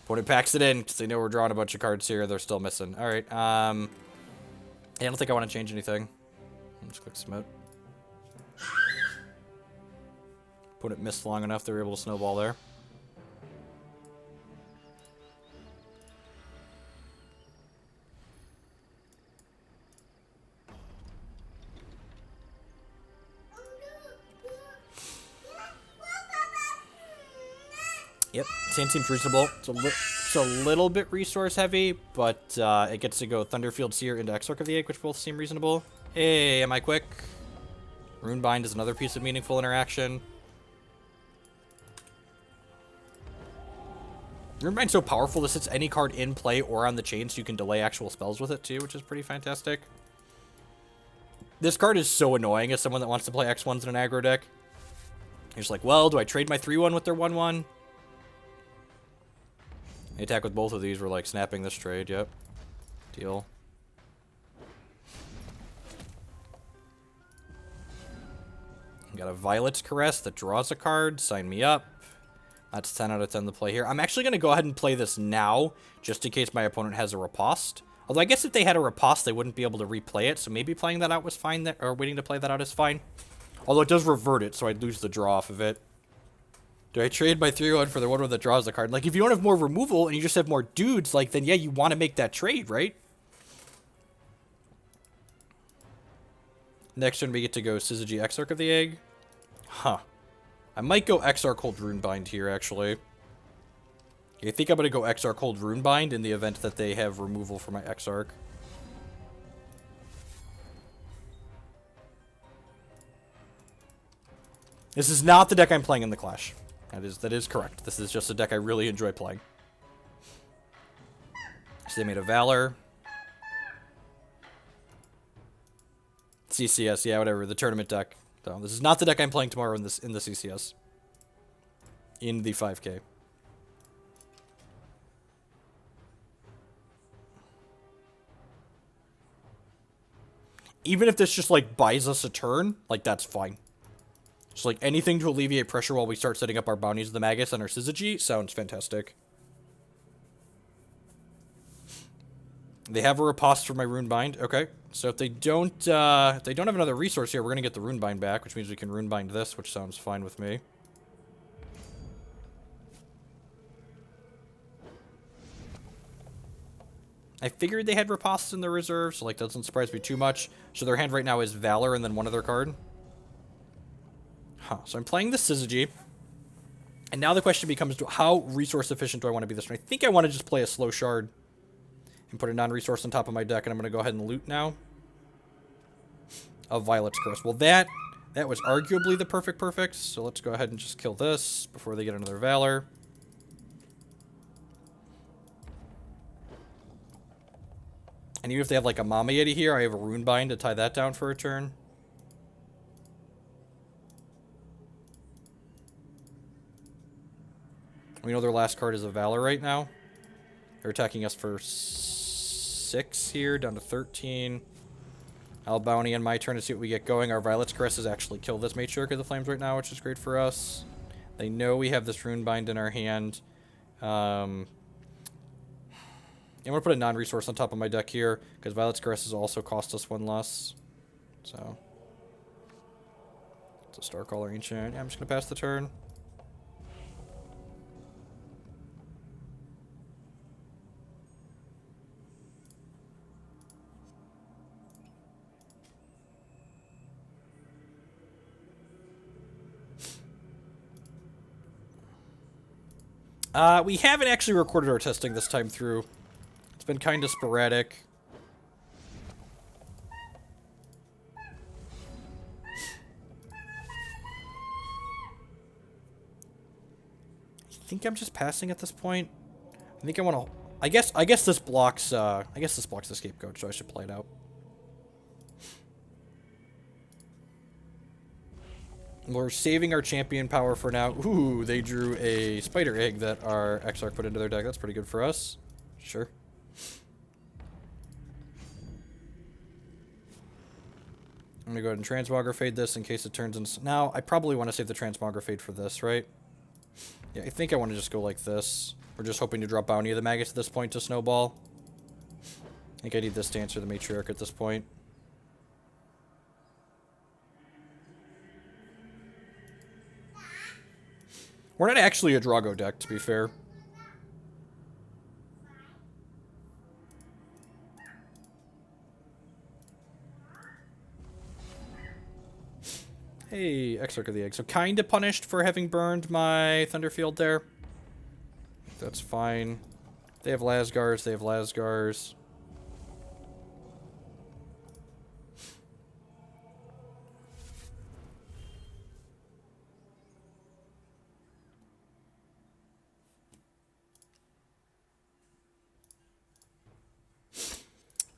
Opponent packs it in because they know we're drawing a bunch of cards here. They're still missing. All right. Yeah, I don't think I want to change anything. Let's click submit. Opponent missed long enough they were able to snowball there. Yep, same seems reasonable. It's a little bit resource heavy, but it gets to go Thunderfield Seer into Exarch of the Egg, which both seem reasonable. Hey, am I quick? Runebind is another piece of meaningful interaction. Runebind's so powerful, this hits any card in play or on the chain, so you can delay actual spells with it too, which is pretty fantastic. This card is so annoying as someone that wants to play X1s in an aggro deck. You're just like, well, do I trade my 3-1 with their 1-1? The attack with both of these, we're like snapping this trade, yep. Deal. Got a Violet's Caress that draws a card. Sign me up. That's 10 out of 10 to play here. I'm actually going to go ahead and play this now, just in case my opponent has a Riposte. Although I guess if they had a Riposte, they wouldn't be able to replay it, so maybe playing that out was fine, or waiting to play that out is fine. Although it does revert it, so I'd lose the draw off of it. Do I trade my 3-1 for the 1-1 that draws the card? Like, if you don't have more removal and you just have more dudes, like, then yeah, you want to make that trade, right? Next turn, we get to go Syzygy Exarch of the Egg. Huh. I might go Exarch Hold Runebind here, actually. I think I'm going to go Exarch Hold Runebind in the event that they have removal for my Exarch. This is not the deck I'm playing in the Clash. That is correct. This is just a deck I really enjoy playing. So they made a Valor. CCS, yeah, whatever. The tournament deck. So this is not the deck I'm playing tomorrow in the CCS. In the 5K. Even if this just, like, buys us a turn, like, that's fine. Just, like, anything to alleviate pressure while we start setting up our bounties of the Magus and our Syzygy sounds fantastic. They have a Riposte for my Runebind. Okay. So if they don't have another resource here, we're going to get the Runebind back, which means we can Runebind this, which sounds fine with me. I figured they had Ripostes in their reserve, so, like, that doesn't surprise me too much. So their hand right now is Valor and then one other card. Huh. So I'm playing the Syzygy. And now the question becomes, how resource efficient do I want to be this one? I think I want to just play a slow Shard and put a non-resource on top of my deck, and I'm going to go ahead and loot now. Of Violet's Curse. Well, that was arguably the perfect, so let's go ahead and just kill this before they get another Valor. And even if they have, like, a Mama Yeti here, I have a Runebind to tie that down for a turn. We know their last card is a Valor right now. They're attacking us for 6 here, down to 13. I'll bounty on my turn to see what we get going. Our Violet's Caress has actually killed this Matriarch of the Flames right now, which is great for us. They know we have this Runebind in our hand. I'm going to put a non-resource on top of my deck here, because Violet's Caress has also cost us 1 less. So, it's a Starcaller Ancient. Yeah, I'm just going to pass the turn. We haven't actually recorded our testing this time through. It's been kind of sporadic. I think I'm just passing at this point. I think I want to. I guess this blocks. The Scapegoat, so I should play it out. We're saving our champion power for now. Ooh, they drew a spider egg that our Exarch put into their deck. That's pretty good for us. Sure. I'm gonna go ahead and Transmogrifade this in case it turns into... Now, I probably want to save the Transmogrifade for this, right? Yeah, I think I want to just go like this. We're just hoping to drop Bounty of the Magus at this point to snowball. I think I need this to answer the Matriarch at this point. We're not actually a Drago deck, to be fair. Hey, Exarch of the Egg. So kind of punished for having burned my Thunderfield there. That's fine. They have Lasgars. They have Lasgars.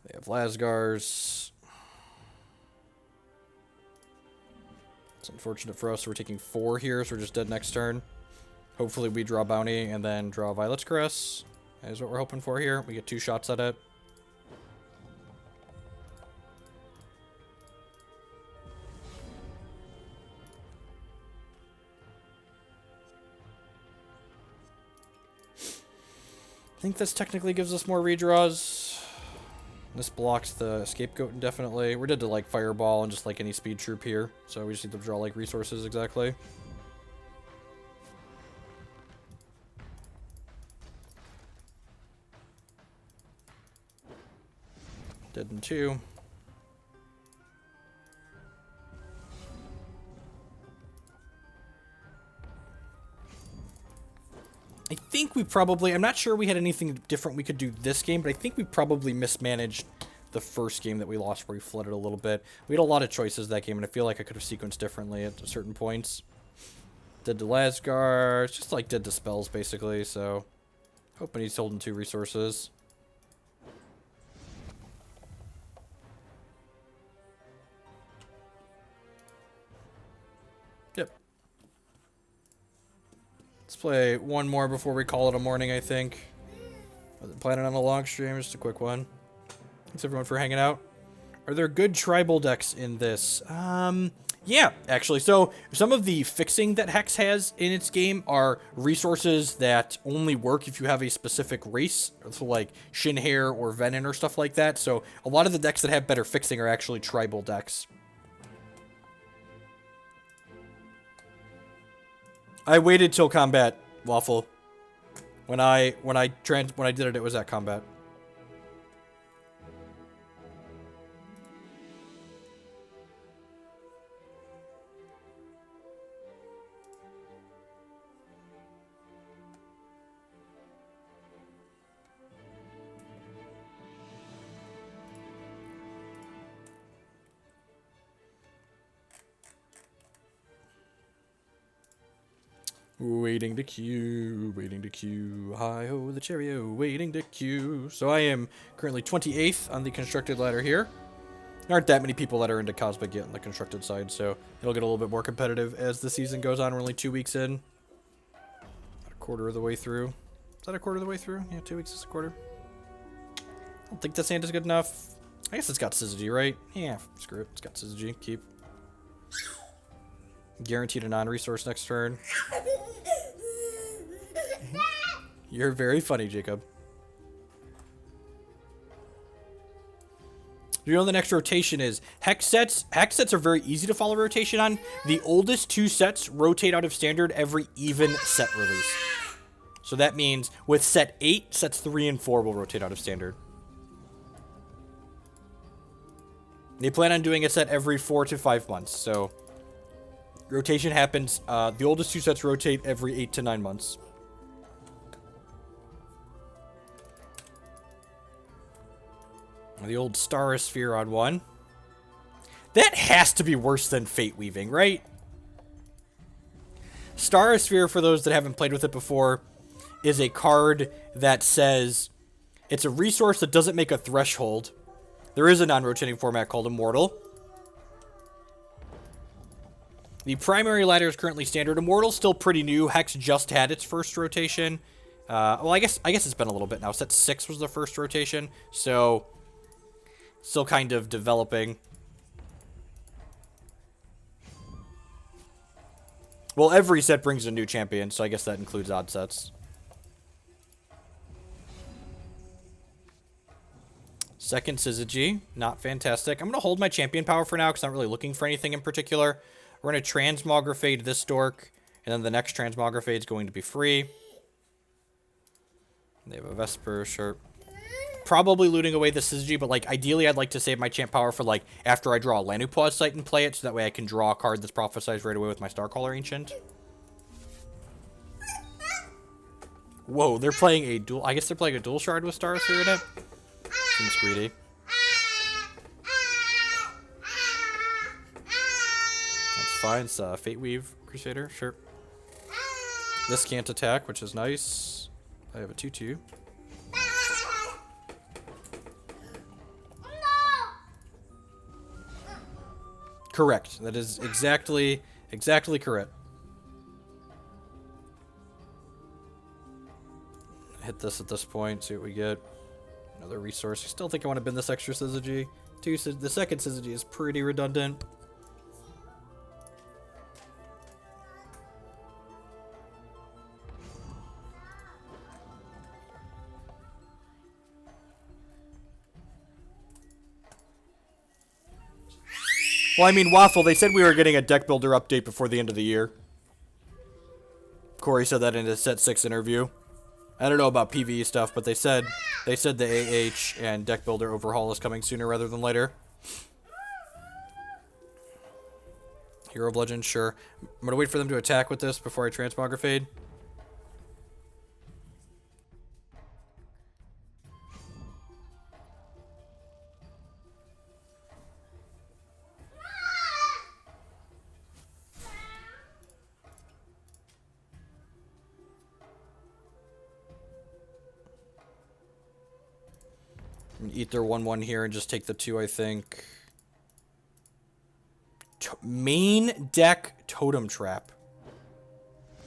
They have Lasgars. It's unfortunate for us. We're taking 4 here, so we're just dead next turn. Hopefully we draw Bounty and then draw Violet's Caress. That is what we're hoping for here. We get 2 shots at it. I think this technically gives us more redraws. This blocks the Scapegoat indefinitely. We're dead to like Fireball and just like any speed troop here. So we just need to draw like resources exactly. Dead in 2. I think we probably, I'm not sure we had anything different we could do this game, but I think we probably mismanaged the first game that we lost where we flooded a little bit. We had a lot of choices that game, and I feel like I could have sequenced differently at certain points. Dead to Lasgar, just like dead to spells basically, so hoping he's holding 2 resources. Yep. Let's play one more before we call it a morning, I think. Wasn't planning on a long stream, just a quick one. Thanks everyone for hanging out. Are there good tribal decks in this? Yeah, actually. So some of the fixing that Hex has in its game are resources that only work if you have a specific race, so like Shinhair or Venom or stuff like that. So a lot of the decks that have better fixing are actually tribal decks. I waited till combat, Waffle. When I did it, it was at combat. Waiting to queue, hi-ho the chariot, waiting to queue. So I am currently 28th on the constructed ladder here. There aren't that many people that are into Cosmic yet on the constructed side, so it'll get a little bit more competitive as the season goes on. We're only 2 weeks in. quarter of the way through. Is that a quarter of the way through? Yeah, 2 weeks is a quarter. I don't think this hand is good enough. I guess it's got Syzygy, right? Yeah, screw it. It's got Syzygy. Keep. Guaranteed a non-resource next turn. You're very funny, Jacob. You know the next rotation is hex sets. Hex sets are very easy to follow rotation on. The oldest 2 sets rotate out of standard every even set release. So that means with set 8, sets 3 and 4 will rotate out of standard. They plan on doing a set every 4 to 5 months. So rotation happens. The oldest 2 sets rotate every 8 to 9 months. The old Starcaller Sphere on 1. That has to be worse than Fate Weaving, right? Starcaller Sphere, for those that haven't played with it before, is a card that says it's a resource that doesn't make a threshold. There is a non-rotating format called Immortal. The primary ladder is currently standard. Immortal's still pretty new. Hex just had its first rotation. Well, I guess it's been a little bit now. Set 6 was the first rotation, so still kind of developing. Well, every set brings a new champion, so I guess that includes odd sets. Second Syzygy, not fantastic. I'm going to hold my champion power for now because I'm not really looking for anything in particular. We're going to Transmogrifade this dork, and then the next Transmogrifade is going to be free. They have a Vesper, sure. Probably looting away the Syzygy, but like ideally I'd like to save my champ power for like after I draw a Lanupaw site and play it, so that way I can draw a card that's prophesized right away with my Starcaller Ancient. Whoa, they're playing a dual. I guess they're playing a dual shard with Starcaller Sphere in it. Seems greedy. That's fine. It's Fate Weave Crusader, sure. This can't attack, which is nice. I have a 2/2. Correct. That is exactly correct. Hit this at this point, see what we get. Another resource. I still think I want to bin this extra Syzygy. The second Syzygy is pretty redundant. Well, I mean, Waffle, they said we were getting a deck builder update before the end of the year. Corey said that in his Set 6 interview. I don't know about PvE stuff, but they said the AH and deck builder overhaul is coming sooner rather than later. Hero of Legend, sure. I'm going to wait for them to attack with this before I Transmogrifade. Eat their 1/1 here and just take the 2, I think. Main deck Totem Trap.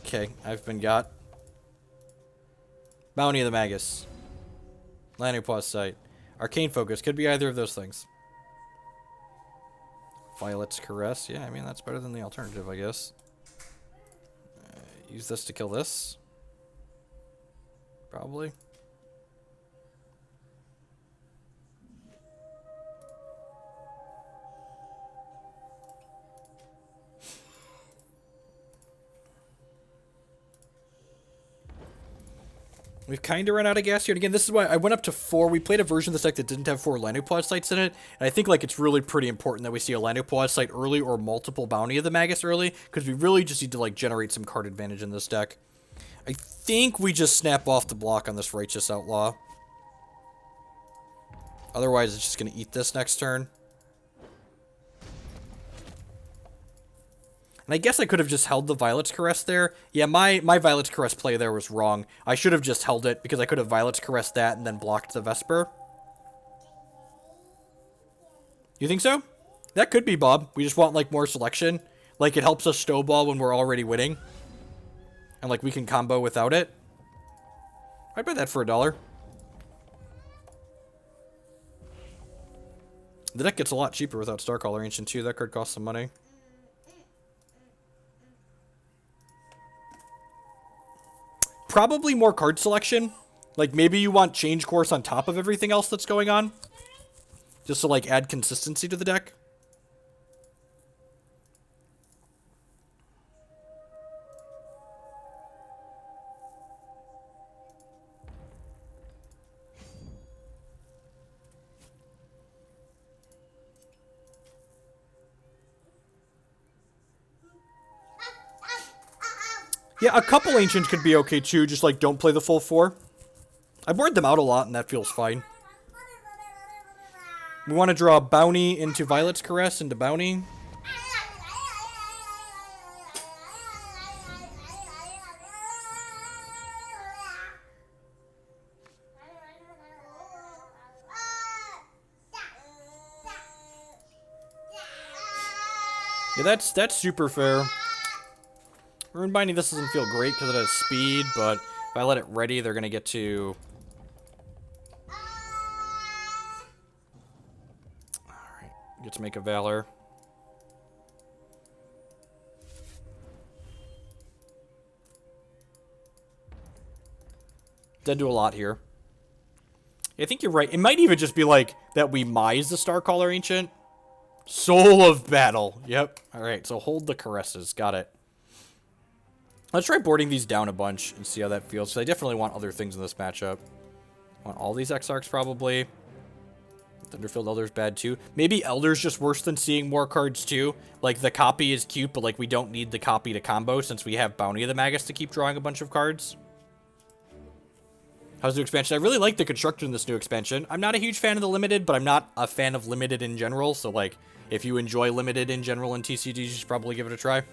Okay, I've been got. Bounty of the Magus. Lanupaw site. Arcane Focus. Could be either of those things. Violet's Caress. Yeah, I mean, that's better than the alternative, I guess. Use this to kill this. Probably. We've kind of run out of gas here. And again, this is why I went up to 4. We played a version of this deck that didn't have 4 Lanupaw sites in it. And I think like it's really pretty important that we see a Lanupaw site early or multiple Bounty of the Magus early. Because we really just need to like generate some card advantage in this deck. I think we just snap off the block on this Righteous Outlaw. Otherwise, it's just going to eat this next turn. And I guess I could have just held the Violet's Caress there. Yeah, my Violet's Caress play there was wrong. I should have just held it, because I could have Violet's Caress that and then blocked the Vesper. You think so? That could be, Bob. We just want, like, more selection. Like, it helps us Snowball when we're already winning. And, like, we can combo without it. I'd buy that for $1. The deck gets a lot cheaper without Starcaller Ancient, too. That card costs some money. Probably more card selection. Like, maybe you want Change Course on top of everything else that's going on. Just to, like, add consistency to the deck. Yeah, a couple Ancients could be okay, too. Just, like, don't play the full 4. I board them out a lot, and that feels fine. We want to draw Bounty into Violet's Caress into Bounty. Yeah, that's super fair. Runebinding, this doesn't feel great because it has speed, but if I let it ready, they're going to get to... Alright, get to make a Valor. Did do a lot here. I think you're right. It might even just be like that we Mise the Starcaller Ancient. Soul of Battle. Yep. Alright, so hold the Caresses. Got it. Let's try boarding these down a bunch and see how that feels. So I definitely want other things in this matchup. I want all these Exarchs probably. Thunderfield Elder's bad too. Maybe Elder's just worse than seeing more cards too. Like the copy is cute, but like we don't need the copy to combo since we have Bounty of the Magus to keep drawing a bunch of cards. How's the new expansion? I really like the construction in this new expansion. I'm not a huge fan of the limited, but I'm not a fan of limited in general. So like if you enjoy limited in general in TCGs, you should probably give it a try.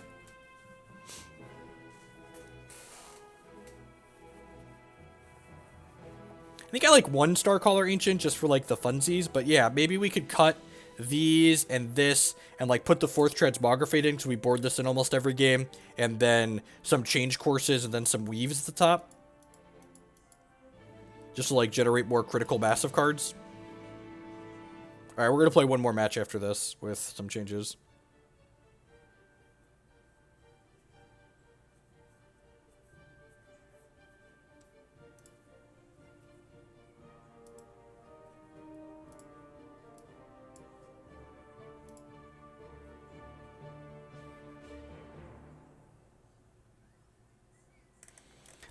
I think I like one Starcaller Ancient just for, like, the funsies. But, yeah, maybe we could cut these and this and, like, put the 4th Transmogrifade in because we board this in almost every game. And then some Change Courses and then some Weaves at the top. Just to, like, generate more critical massive cards. Alright, we're going to play one more match after this with some changes.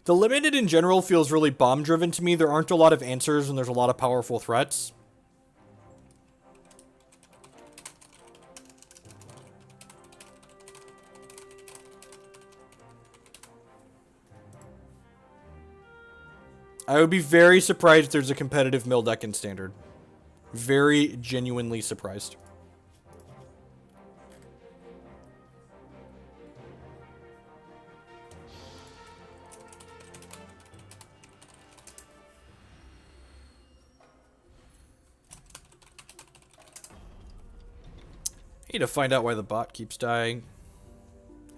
The limited in general feels really bomb-driven to me. There aren't a lot of answers and there's a lot of powerful threats. I would be very surprised if there's a competitive mill deck in Standard. Very genuinely surprised. Need to find out why the bot keeps dying.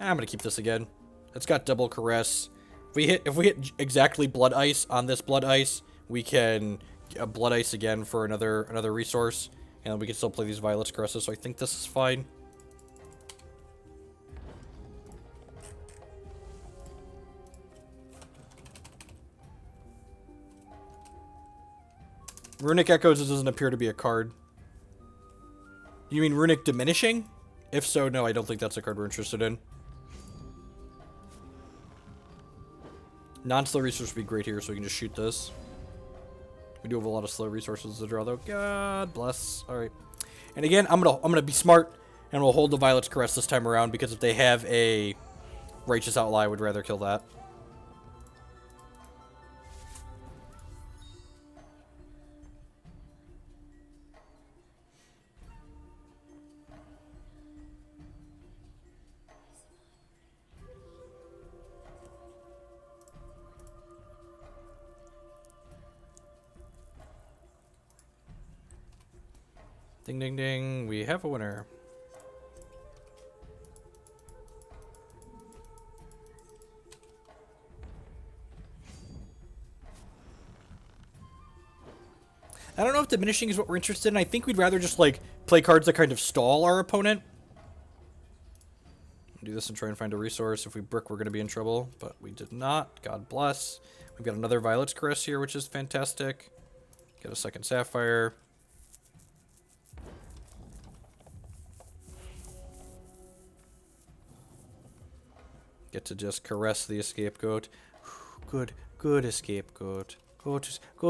I'm gonna keep this again. It's got double caress. If we hit exactly Blood Ice on this Blood Ice, we can Blood Ice again for another resource, and we can still play these Violet's Caresses. So I think this is fine. Runic Echoes doesn't appear to be a card. You mean Runic Diminishing? If so, no, I don't think that's a card we're interested in. Non-slow resource would be great here, so we can just shoot this. We do have a lot of slow resources to draw, though. God bless. All right. And again, I'm gonna be smart, and we'll hold the Violet's Caress this time around, because if they have a Righteous Outlaw, I would rather kill that. Ding, ding, ding. We have a winner. if diminishing is what we're interested in. I think we'd rather just, like, play cards that kind of stall our opponent. Do this and try and find a resource. If we brick, we're going to be in trouble, but we did not. God bless. We've got another Violet's Caress here, which is fantastic. Get a second Sapphire. Get to just caress the scapegoat. Good, good scapegoat. Go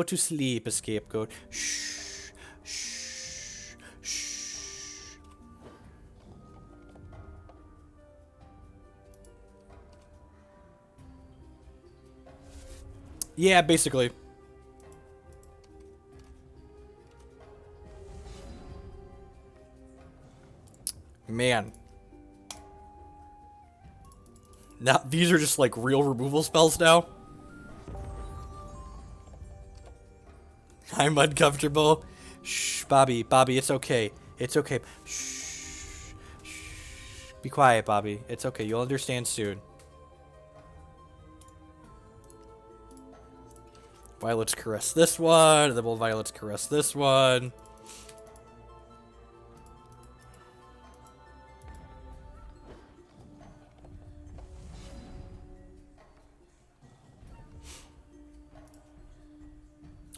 to sleep, scapegoat. Shh, shh, shh. Yeah, basically. Man. Now, these are just like real removal spells now. I'm uncomfortable. Shh, Bobby, it's okay. It's okay. Shh, shh. Be quiet, Bobby. It's okay. You'll understand soon. Violet's Caress this one, and then we'll Violet's Caress this one.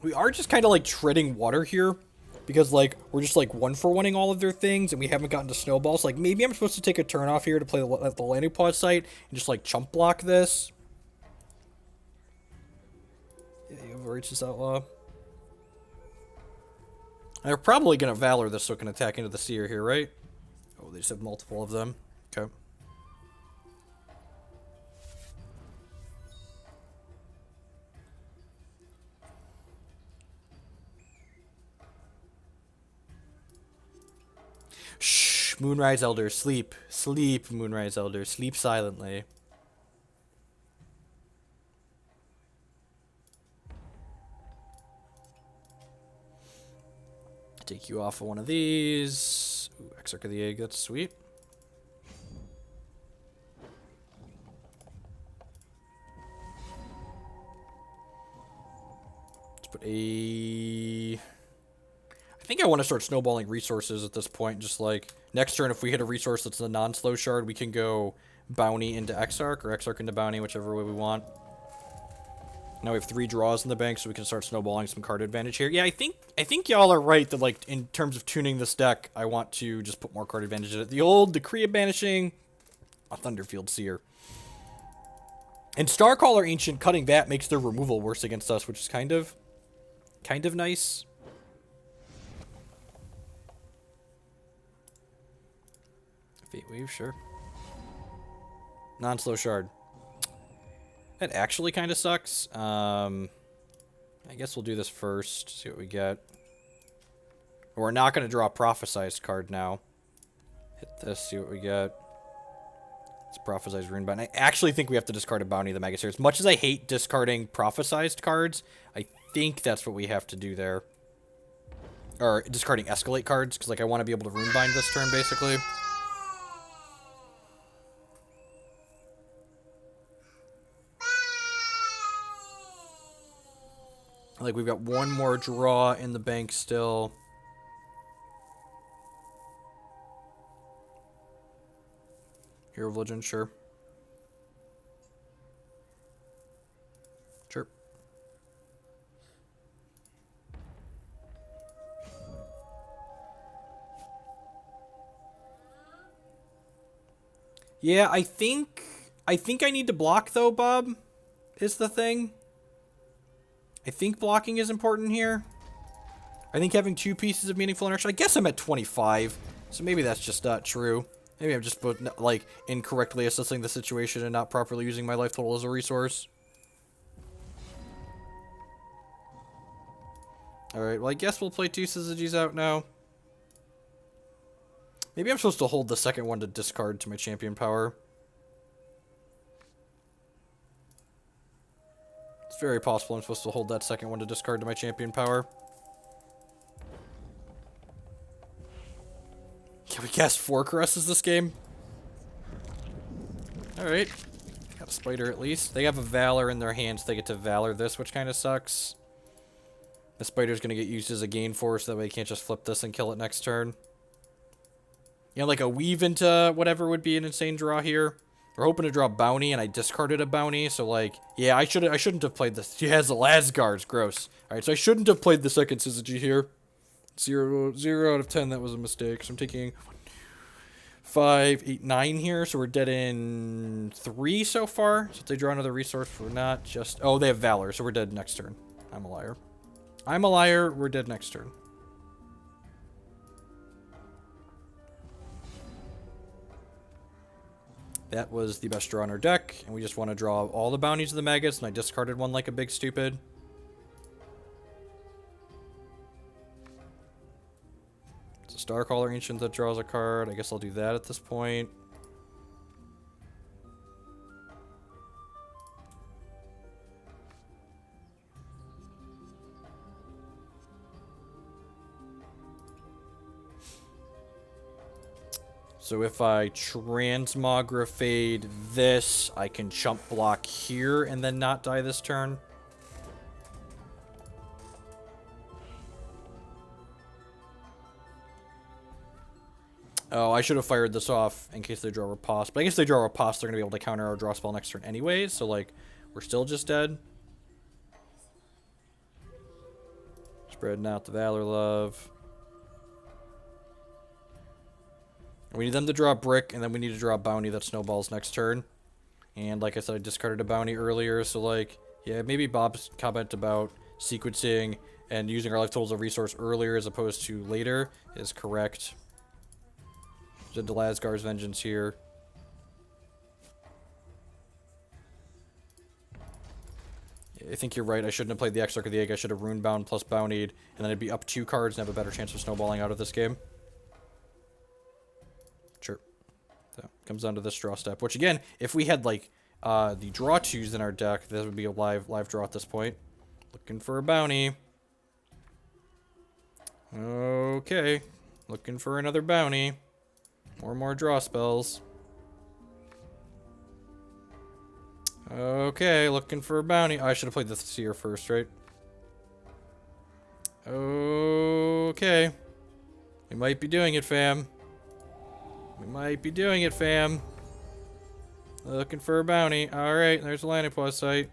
We are just kind of like treading water here because like we're just like 1-for-1ing all of their things and we haven't gotten to snowballs. Like maybe I'm supposed to take a turn off here to play at the Lanupaw site and just like chump block this. Yeah, you have Righteous Outlaw. They're probably going to Valor this so it can attack into the Seer here, right? Oh, they just have multiple of them. Okay. Shh, Moonrise Elder, sleep. Sleep, Moonrise Elder. Sleep silently. Take you off of one of these. Ooh, Exarch of the Egg, that's sweet. Let's put a... I think I want to start snowballing resources at this point. Just like, next turn, if we hit a resource that's a non-slow shard, we can go Bounty into Exarch, or Exarch into Bounty, whichever way we want. Now we have 3 draws in the bank, so we can start snowballing some card advantage here. Yeah, I think y'all are right that, like, in terms of tuning this deck, I want to just put more card advantage in it. The old Decree of Banishing, a Thunderfield Seer. And Starcaller Ancient cutting that makes their removal worse against us, which is kind of nice. Fate Weave, sure. Non-slow shard. That actually kind of sucks. I guess we'll do this first, see what we get. We're not going to draw a Prophesized card now. Hit this, see what we get. It's Prophesized Runebind. I actually think we have to discard a Bounty of the Magus here. As much as I hate discarding Prophesized cards, I think that's what we have to do there. Or discarding Escalate cards, because like I want to be able to Runebind this turn, basically. Like, we've got one more draw in the bank still. Hero of Legend, sure. Sure. Yeah, I think I need to block, though, Bob, is the thing. I think blocking is important here. I think having 2 pieces of meaningful interaction. I guess I'm at 25, so maybe that's just not true. Maybe I'm just like incorrectly assessing the situation and not properly using my life total as a resource. Alright, well I guess we'll play 2 Syzygies out now. Maybe I'm supposed to hold the second one to discard to my champion power. It's very possible I'm supposed to hold that second one to discard to my champion power. Can we cast 4 Caresses this game? Alright. Got a Spider at least. They have a Valor in their hands. They get to Valor this, which kind of sucks. The spider's gonna get used as a gain force, that way I can't just flip this and kill it next turn. You know, like a weave into whatever would be an insane draw here. We're hoping to draw bounty, and I discarded a bounty, so like, yeah, I shouldn't have played this. She has the Lasgar's, gross. Alright, so I shouldn't have played the second Syzygy here. 0 out of 10, that was a mistake. So I'm taking 5, 8, 9 here, so we're dead in 3 so far. So if they draw another resource, we're not just... Oh, they have Valor, so we're dead next turn. I'm a liar. I'm a liar, we're dead next turn. That was the best draw in our deck, and we just want to draw all the bounties of the Magus, and I discarded one like a big stupid. It's a Starcaller Ancient that draws a card. I guess I'll do that at this point. So if I Transmogrifade this, I can chump block here and then not die this turn. Oh, I should have fired this off in case they draw Riposte. But I guess they draw Riposte, they're going to be able to counter our draw spell next turn anyways. So, like, we're still just dead. Spreading out the Valor Love. We need them to draw a brick, and then we need to draw a bounty that snowballs next turn. And like I said, I discarded a bounty earlier, so like, yeah, maybe Bob's comment about sequencing and using our life total as a resource earlier as opposed to later is correct. Did the Lasgar's Vengeance here. I think you're right, I shouldn't have played the Exarch of the Egg, I should have Runebound plus Bountied, and then I'd be up 2 cards and have a better chance of snowballing out of this game. Sure. So, comes down to this draw step, which again, if we had like the draw 2s in our deck, this would be a live draw at this point. Looking for a bounty. Okay. Looking for another bounty. More draw spells. Okay, looking for a bounty. Oh, I should have played the Seer first, right? Okay. We might be doing it, fam. We might be doing it, fam. Looking for a bounty. Alright, there's a Lanupaw site.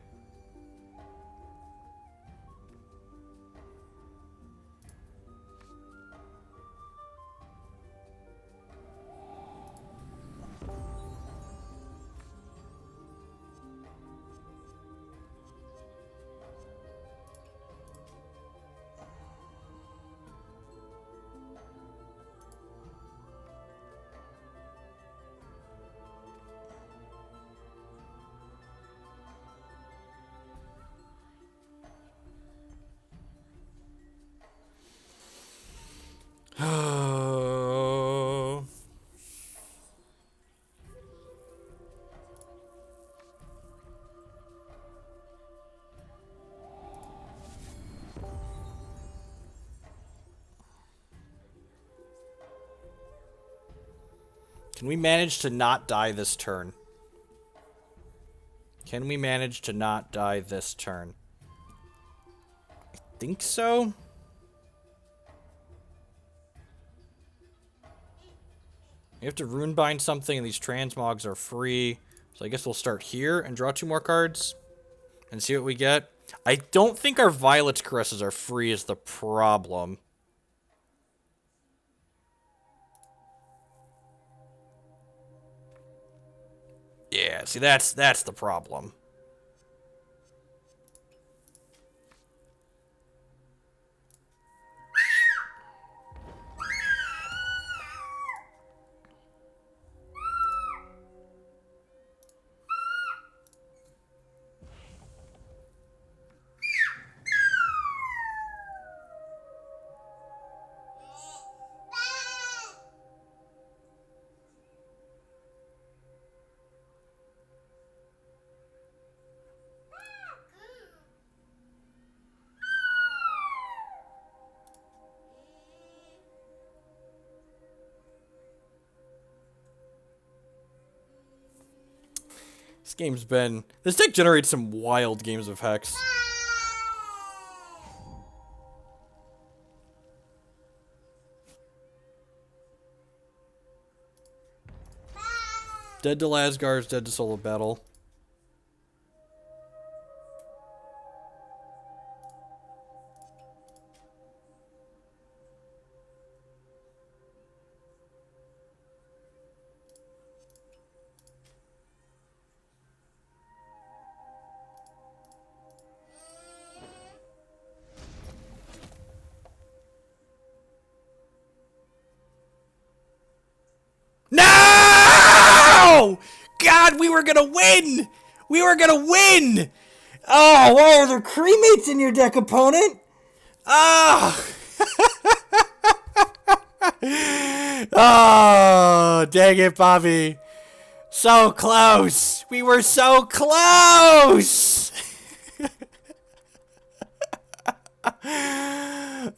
Oh. Can we manage to not die this turn? Can we manage to not die this turn? I think so. You have to Runebind something, and these Transmogs are free. So I guess we'll start here and draw 2 more cards and see what we get. I don't think our Violet's Caresses are free is the problem. Yeah, see, that's the problem. This deck generates some wild games of Hex. Dead to Lasgar's, dead to Soul of Battle. No! God, we were gonna win! We were gonna win! Oh, why are there cremates in your deck, opponent? Oh! Oh, dang it, Bobby. So close. We were so close!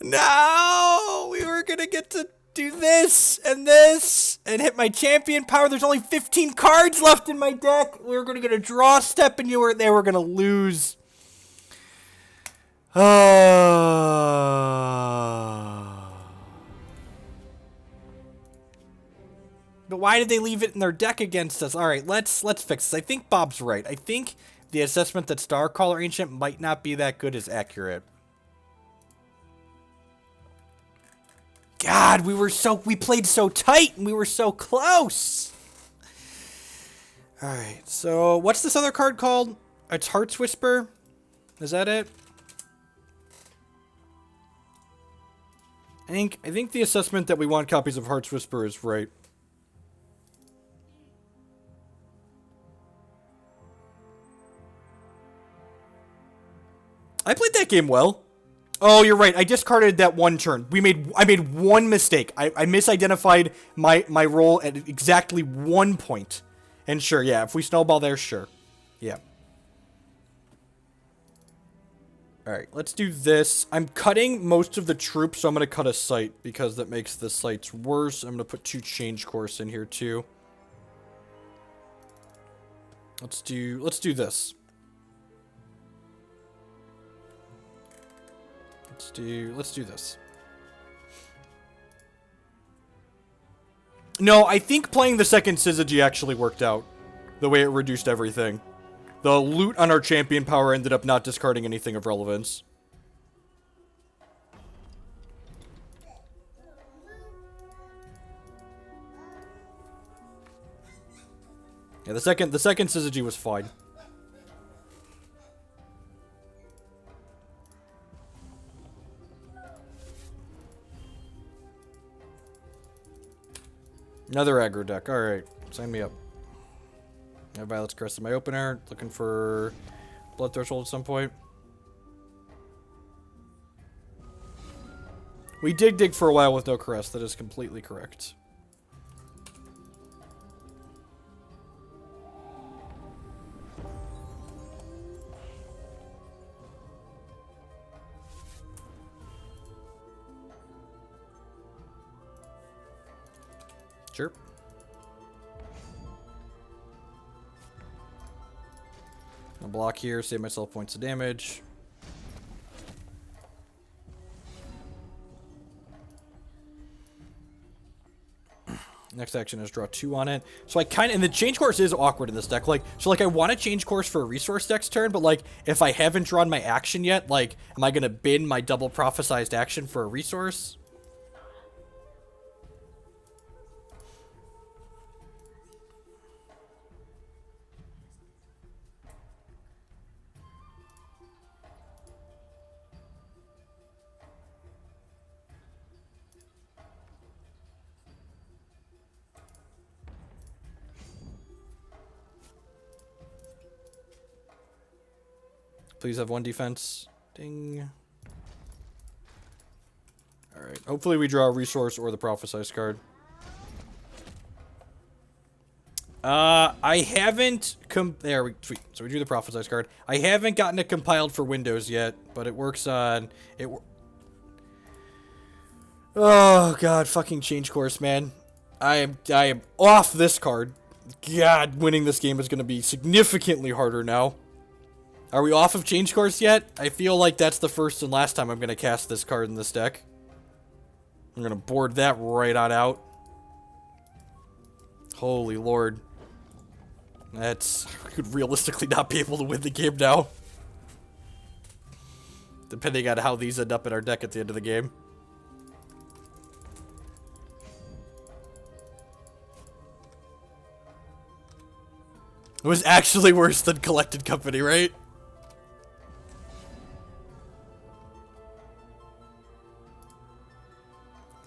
No! We were gonna get to do this and hit my champion power. There's only 15 cards left in my deck. We were going to get a draw step and they were going to lose. But why did they leave it in their deck against us? All right, let's fix this. I think Bob's right. I think the assessment that Starcaller Ancient might not be that good is accurate. God, we played so tight and we were so close. All right, so what's this other card called? It's Heart's Whisper. Is that it? I think the assessment that we want copies of Heart's Whisper is right. I played that game well. Oh, you're right. I discarded that one turn. I made one mistake. I misidentified my role at exactly 1 point. And sure, yeah, if we snowball there, sure. Yeah. Alright, let's do this. I'm cutting most of the troops, so I'm going to cut a site because that makes the sites worse. I'm going to put 2 change course in here too. Let's do this. Let's do this. No, I think playing the second Syzygy actually worked out. The way it reduced everything. The loot on our champion power ended up not discarding anything of relevance. Yeah, the second Syzygy was fine. Another aggro deck. Alright. Sign me up. Violet's Crest in my opener. Looking for Blood Threshold at some point. We did dig for a while with no Crest. That is completely correct. Sure. I'll block here, save myself points of damage. Next action is draw 2 on it. So I kind of, and the change course is awkward in this deck. Like, so like I want to change course for a resource next turn, but like if I haven't drawn my action yet, like am I going to bin my double prophesized action for a resource? Please have 1 defense. Ding. Alright. Hopefully we draw a resource or the prophesized card. I haven't sweet. So we drew the prophesized card. I haven't gotten it compiled for Windows yet, but it works on Oh god, fucking change course, man. I am off this card. God, winning this game is going to be significantly harder now. Are we off of change course yet? I feel like that's the first and last time I'm going to cast this card in this deck. I'm going to board that right on out. Holy lord. That's... I could realistically not be able to win the game now. Depending on how these end up in our deck at the end of the game. It was actually worse than Collected Company, right?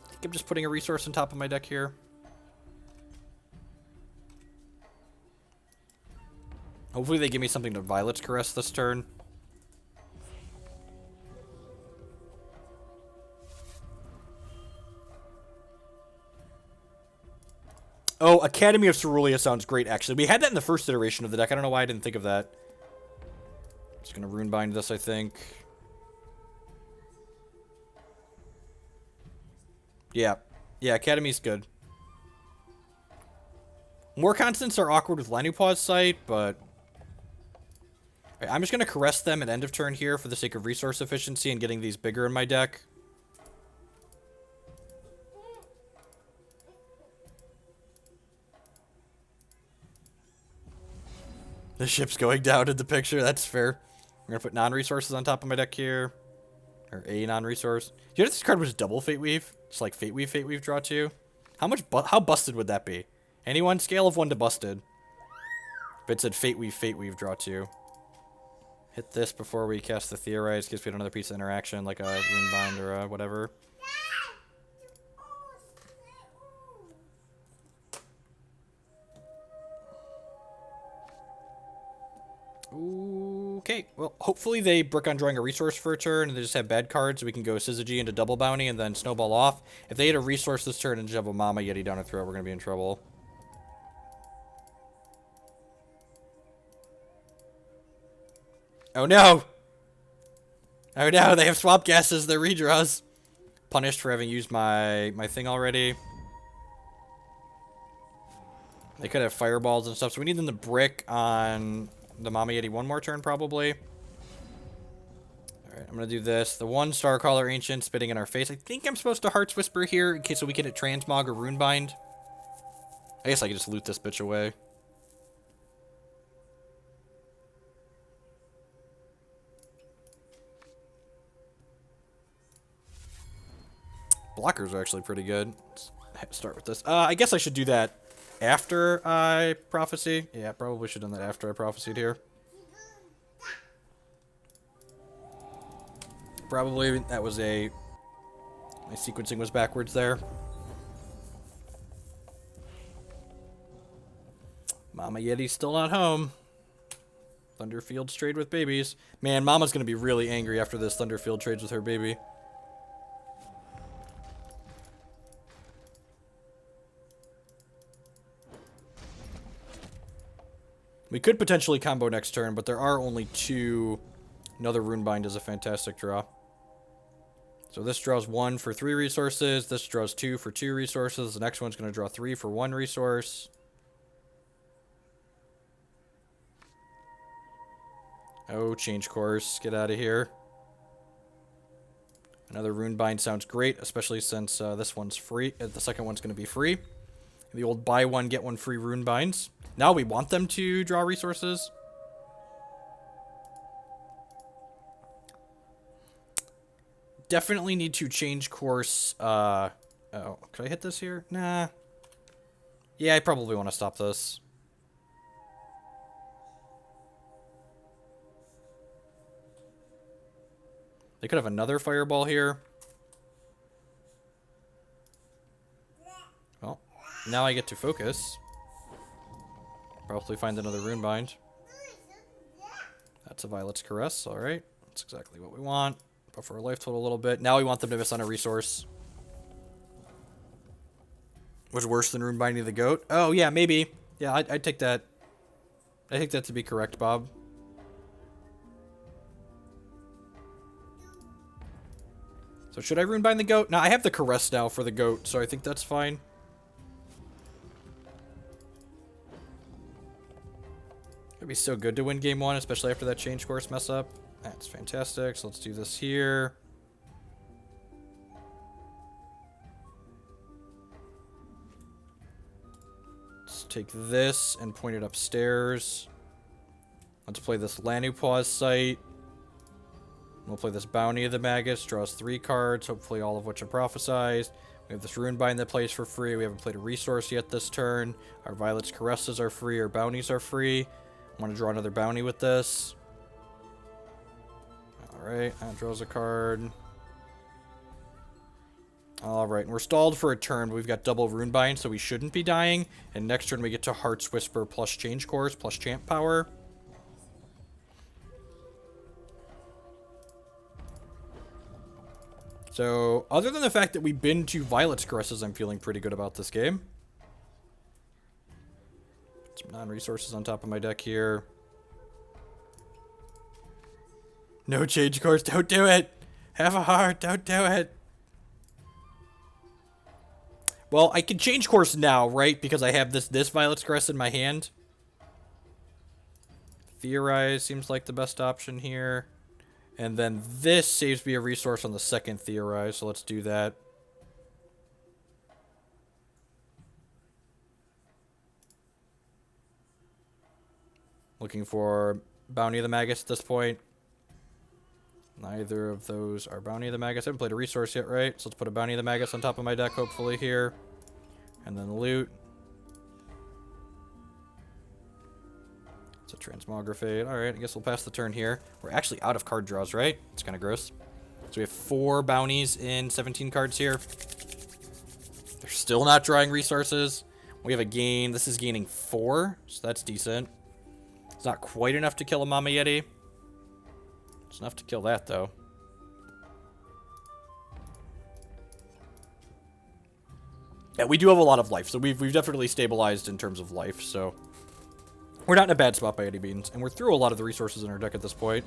I think I'm just putting a resource on top of my deck here. Hopefully they give me something to Violet's Caress this turn. Oh, Academy of Cerulea sounds great, actually. We had that in the first iteration of the deck. I don't know why I didn't think of that. Just gonna Runebind this, I think. Yeah. Yeah, Academy's good. More constants are awkward with Lanupaw's sight, but... Right, I'm just gonna Caress them at end of turn here for the sake of resource efficiency and getting these bigger in my deck. The ship's going down in the picture. That's fair. I'm going to put non-resources on top of my deck here. Or a non-resource. You know if this card was double Fate Weave? It's like Fate Weave, draw 2. How busted would that be? Anyone? Scale of 1 to busted. If it said Fate Weave, draw 2. Hit this before we cast the Theorize. Gives me another piece of interaction, like a Runebind or a whatever. Okay, well, hopefully they brick on drawing a resource for a turn and they just have bad cards so we can go Syzygy into double bounty and then snowball off. If they hit a resource this turn and just have a Mama Yeti down a throat, we're going to be in trouble. Oh no! Oh no, they have Swamp Gas as their redraws. Punished for having used my thing already. They could have fireballs and stuff, so we need them to brick on the Mama Yeti one more turn, probably. Alright, I'm going to do this. The one Starcaller Ancient spitting in our face. I think I'm supposed to Heart's Whisper here in case so we can hit Transmog or Runebind. I guess I could just loot this bitch away. Blockers are actually pretty good. Let's start with this. I guess I should do that after I Prophecy. Yeah, probably should have done that after I Prophesied here. Probably that was my sequencing was backwards there. Mama Yeti's still not home. Thunderfield trade with babies. Man, Mama's gonna be really angry after this Thunderfield trades with her baby. We could potentially combo next turn, but there are only 2. Another Runebind is a fantastic draw. So this draws 1 for 3 resources. This draws 2 for 2 resources. The next one's going to draw 3 for 1 resource. Oh, change course. Get out of here. Another Runebind sounds great, especially since this one's free. The second one's going to be free. The old buy one, get one free Runebinds. Now we want them to draw resources. Definitely need to change course. Oh, could I hit this here? Nah. Yeah, I probably want to stop this. They could have another fireball here. Well, now I get to focus. Probably find another Runebind. That's a Violet's Caress, alright. That's exactly what we want. Buffer our life total a little bit. Now we want them to miss on a resource. Was worse than Runebinding the Goat? Oh, yeah, maybe. Yeah, I'd take that. I take that to be correct, Bob. So should I Runebind the Goat? No, I have the Caress now for the Goat, so I think that's fine. It'd be so good to win game 1, especially after that change course mess up. That's fantastic. So let's do this here. Let's take this and point it upstairs. Let's play this Lanupaw site. We'll play this Bounty of the Magus. Draws 3 cards, hopefully all of which are prophesized. We have this Runebind that plays for free. We haven't played a resource yet this turn. Our Violet's Caresses are free. Our Bounties are free. I want to draw another Bounty with this. Alright, that draws a card. Alright, and we're stalled for a turn, but we've got double Runebind, so we shouldn't be dying. And next turn we get to Heart's Whisper plus Change Course plus Champ Power. So, other than the fact that we've been to Violet's Caresses, I'm feeling pretty good about this game. Put some non-resources on top of my deck here. No Change Course, don't do it! Have a heart, don't do it! Well, I can change course now, right? Because I have this Violet's Caress in my hand. Theorize seems like the best option here. And then this saves me a resource on the second Theorize, so let's do that. Looking for Bounty of the Magus at this point. Neither of those are Bounty of the Magus. I haven't played a resource yet, right? So let's put a Bounty of the Magus on top of my deck, hopefully, here. And then loot. It's a Transmogrifade. Alright, I guess we'll pass the turn here. We're actually out of card draws, right? It's kind of gross. So we have 4 bounties in 17 cards here. They're still not drawing resources. We have a gain. This is gaining 4, so that's decent. It's not quite enough to kill a Mama Yeti. It's enough to kill that, though. Yeah, we do have a lot of life, so we've definitely stabilized in terms of life, so we're not in a bad spot by any means, and we're through a lot of the resources in our deck at this point.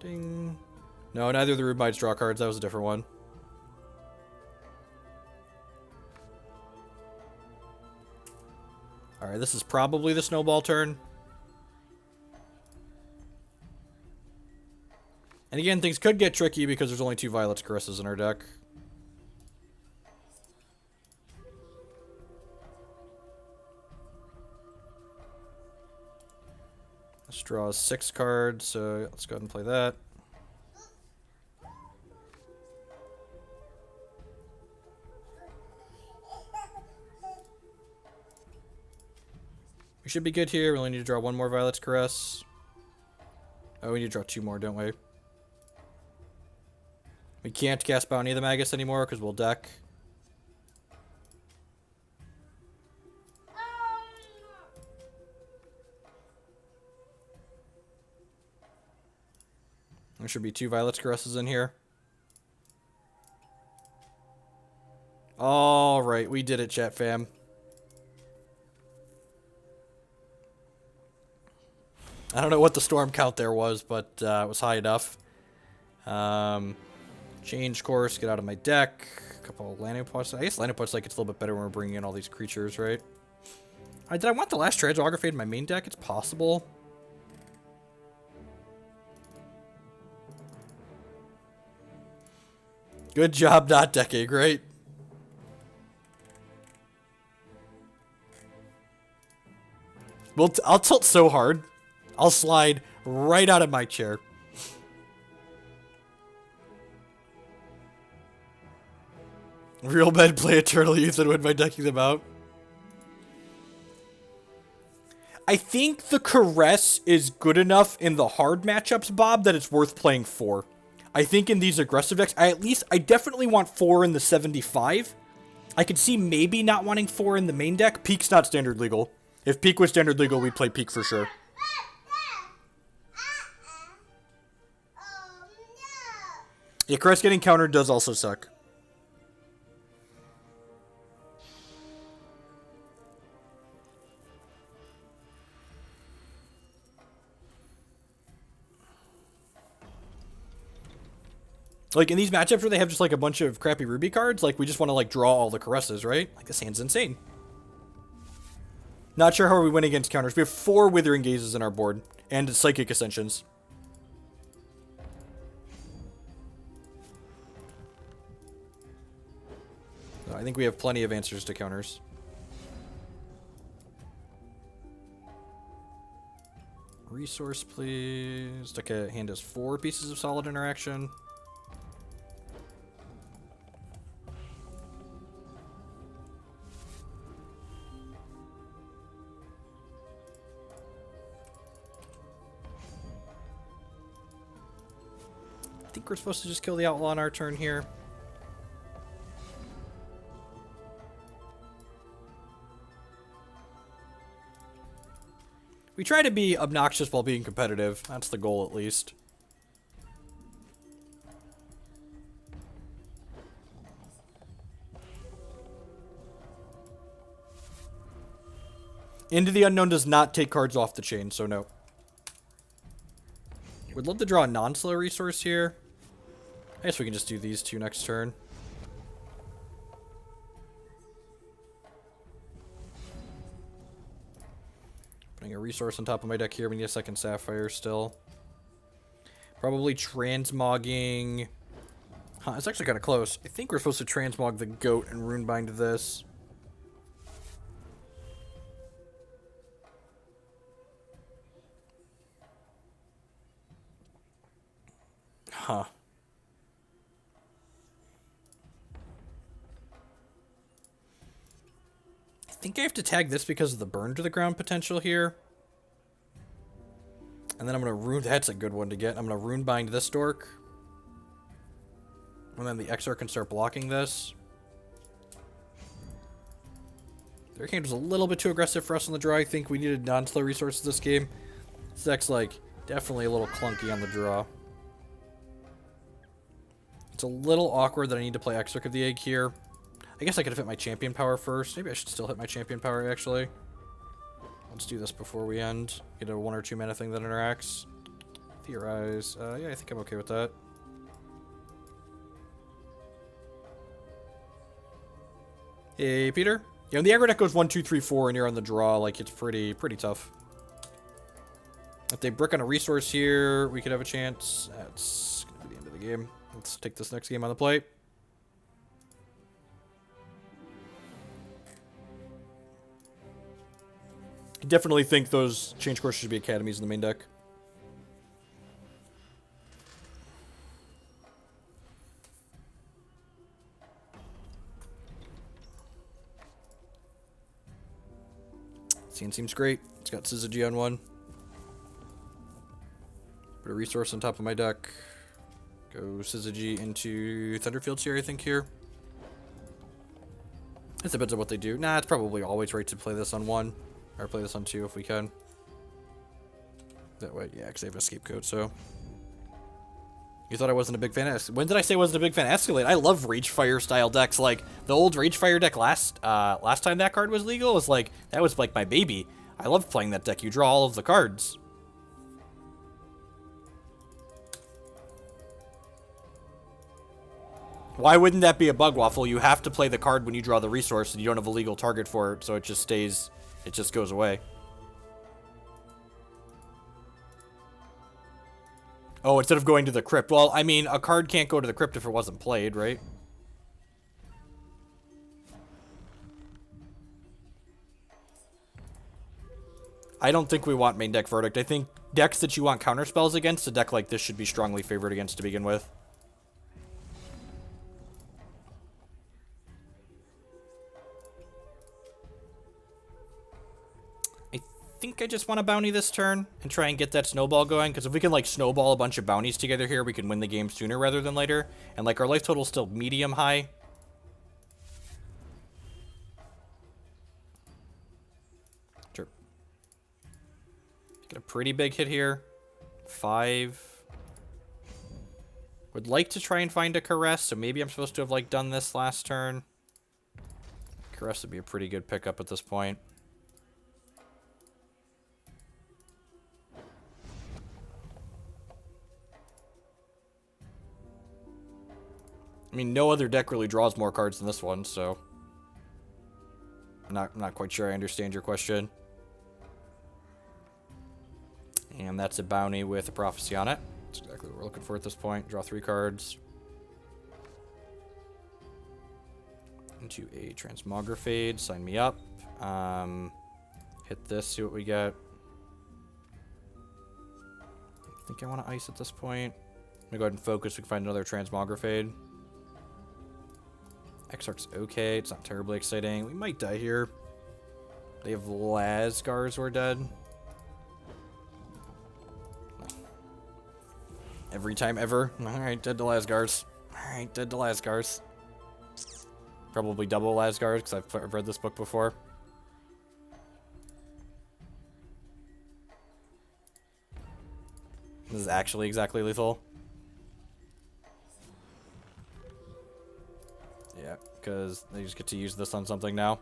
Ding. No, neither of the Rubin's draw cards. That was a different one. Alright, this is probably the snowball turn. And again, things could get tricky because there's only 2 Violet's Caresses in our deck. This draws 6 cards, so let's go ahead and play that. We should be good here. We only need to draw 1 more Violet's Caress. Oh, we need to draw 2 more, don't we? We can't cast Bounty of the Magus anymore because we'll deck. There should be 2 Violet's Caresses in here. Alright, we did it, chat fam. I don't know what the storm count there was, but it was high enough. Change course, get out of my deck. A couple of Lanupaw. I guess Lanupaw like it's a little bit better when we're bringing in all these creatures, right? Did I want the last Transmogrifade in my main deck? It's possible. Good job not decking, right? Well, I'll tilt so hard. I'll slide right out of my chair. Real men play Eternal Youth and win by decking them out. I think the Caress is good enough in the hard matchups, Bob, that it's worth playing 4. I think in these aggressive decks, I definitely want 4 in the 75. I could see maybe not wanting 4 in the main deck. Peak's not standard legal. If Peak was standard legal, we'd play Peak for sure. Yeah, Caress getting countered does also suck. Like, in these matchups where they have just, like, a bunch of crappy Ruby cards, like, we just want to, like, draw all the Caresses, right? Like, this hand's insane. Not sure how we win against counters. We have 4 Withering Gazes in our board, and Psychic Ascensions. So I think we have plenty of answers to counters. Resource, please. Deck a hand has 4 pieces of solid interaction. I think we're supposed to just kill the outlaw on our turn here. We try to be obnoxious while being competitive. That's the goal, at least. Into the Unknown does not take cards off the chain, so no. Would love to draw a non-slow resource here. I guess we can just do these 2 next turn. Putting a resource on top of my deck here. We need a second Sapphire still. Probably transmogging. Huh, it's actually kind of close. I think we're supposed to transmog the goat and runebind this. Huh. I think I have to tag this because of the burn to the ground potential here. And then I'm going to rune... That's a good one to get. I'm going to runebind this dork. And then the Exarch can start blocking this. Their hand was a little bit too aggressive for us on the draw. I think we needed non-slow resources this game. This deck's, like, definitely a little clunky on the draw. It's a little awkward that I need to play Exarch of the Egg here. I guess I could have hit my champion power first. Maybe I should still hit my champion power, actually. Let's do this before we end. Get a 1 or 2 mana thing that interacts. Theorize. Yeah, I think I'm okay with that. Hey, Peter. Yeah, when the aggro deck goes 1, 2, 3, 4 and you're on the draw, like, it's pretty tough. If they brick on a resource here, we could have a chance. That's going to be the end of the game. Let's take this next game on the plate. I definitely think those change courses should be academies in the main deck. Scene seems great. It's got Syzygy on 1. Put a resource on top of my deck. Go Syzygy into Thunderfield Seer, I think, here. It depends on what they do. Nah, it's probably always right to play this on 1. Or play this on 2 if we can. That way, yeah, because I have a scapegoat, so. You thought I wasn't a big fan of... When did I say I wasn't a big fan of Escalate? I love Ragefire style decks. Like, the old Ragefire deck last time that card was legal was like... That was like my baby. I love playing that deck. You draw all of the cards. Why wouldn't that be a bug waffle? You have to play the card when you draw the resource, and you don't have a legal target for it, so it just stays... It just goes away. Oh, instead of going to the crypt. Well, I mean, a card can't go to the crypt if it wasn't played, right? I don't think we want main deck Verdict. I think decks that you want counterspells against, a deck like this should be strongly favored against to begin with. I think I just want to bounty this turn and try and get that snowball going, because if we can, like, snowball a bunch of bounties together here, we can win the game sooner rather than later. And, like, our life total is still medium high. Sure. Get a pretty big hit here. 5. Would like to try and find a Caress, so maybe I'm supposed to have, like, done this last turn. Caress would be a pretty good pickup at this point. I mean, no other deck really draws more cards than this one, so... I'm not quite sure I understand your question. And that's a bounty with a prophecy on it. That's exactly what we're looking for at this point. Draw 3 cards. Into a Transmogrifade. Sign me up. Hit this, see what we get. think I want to ice at this point. I'm gonna go ahead and focus. We can find another Transmogrifade. Exarch's okay. It's not terribly exciting. We might die here. They have Lasgars who are dead. Every time ever. Alright, dead to Lasgars. Alright, dead to Lasgars. Probably double Lasgars because I've read this book before. This is actually exactly lethal. Yeah, because they just get to use this on something now.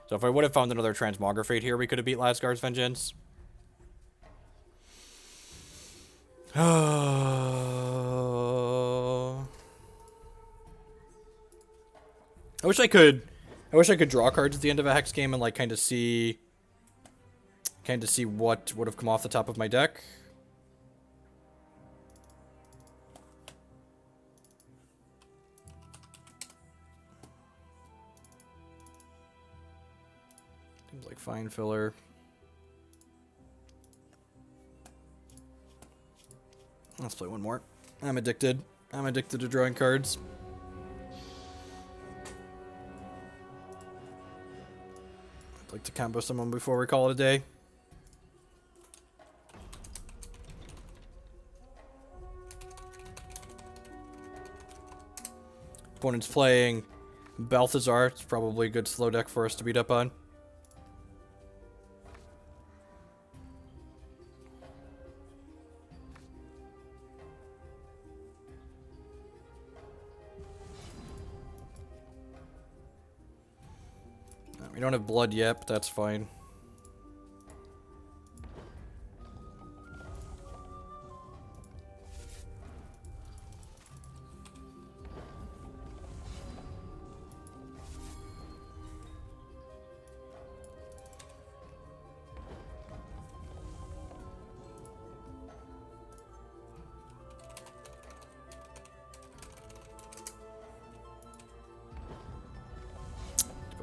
So if I would have found another Transmogrifade here, we could have beat Lasgar's Vengeance. I wish I could draw cards at the end of a Hex game and like kind of see what would have come off the top of my deck. Seems like fine filler. Let's play one more. I'm addicted. I'm addicted to drawing cards. I'd like to combo someone before we call it a day. Opponent's playing Balthazar. It's probably a good slow deck for us to beat up on. We don't have blood yet, but that's fine.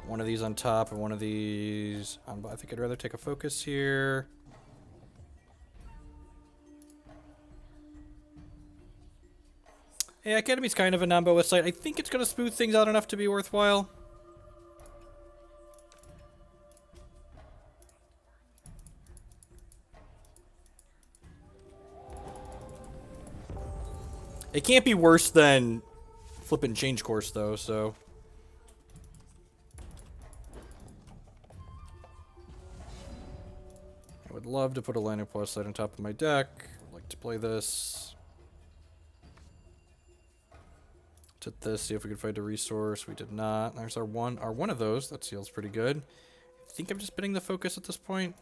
One of these on top and one of these on bottom. I think I'd rather take a focus here. Yeah, Academy's kind of a non-boa site. I think it's going to smooth things out enough to be worthwhile. It can't be worse than flipping change course, though, so... I would love to put a Lanupaw site on top of my deck. I'd like to play this. Hit this, see if we could find a resource. We did not. There's our one of those. That feels pretty good. I think I'm just bidding the focus at this point.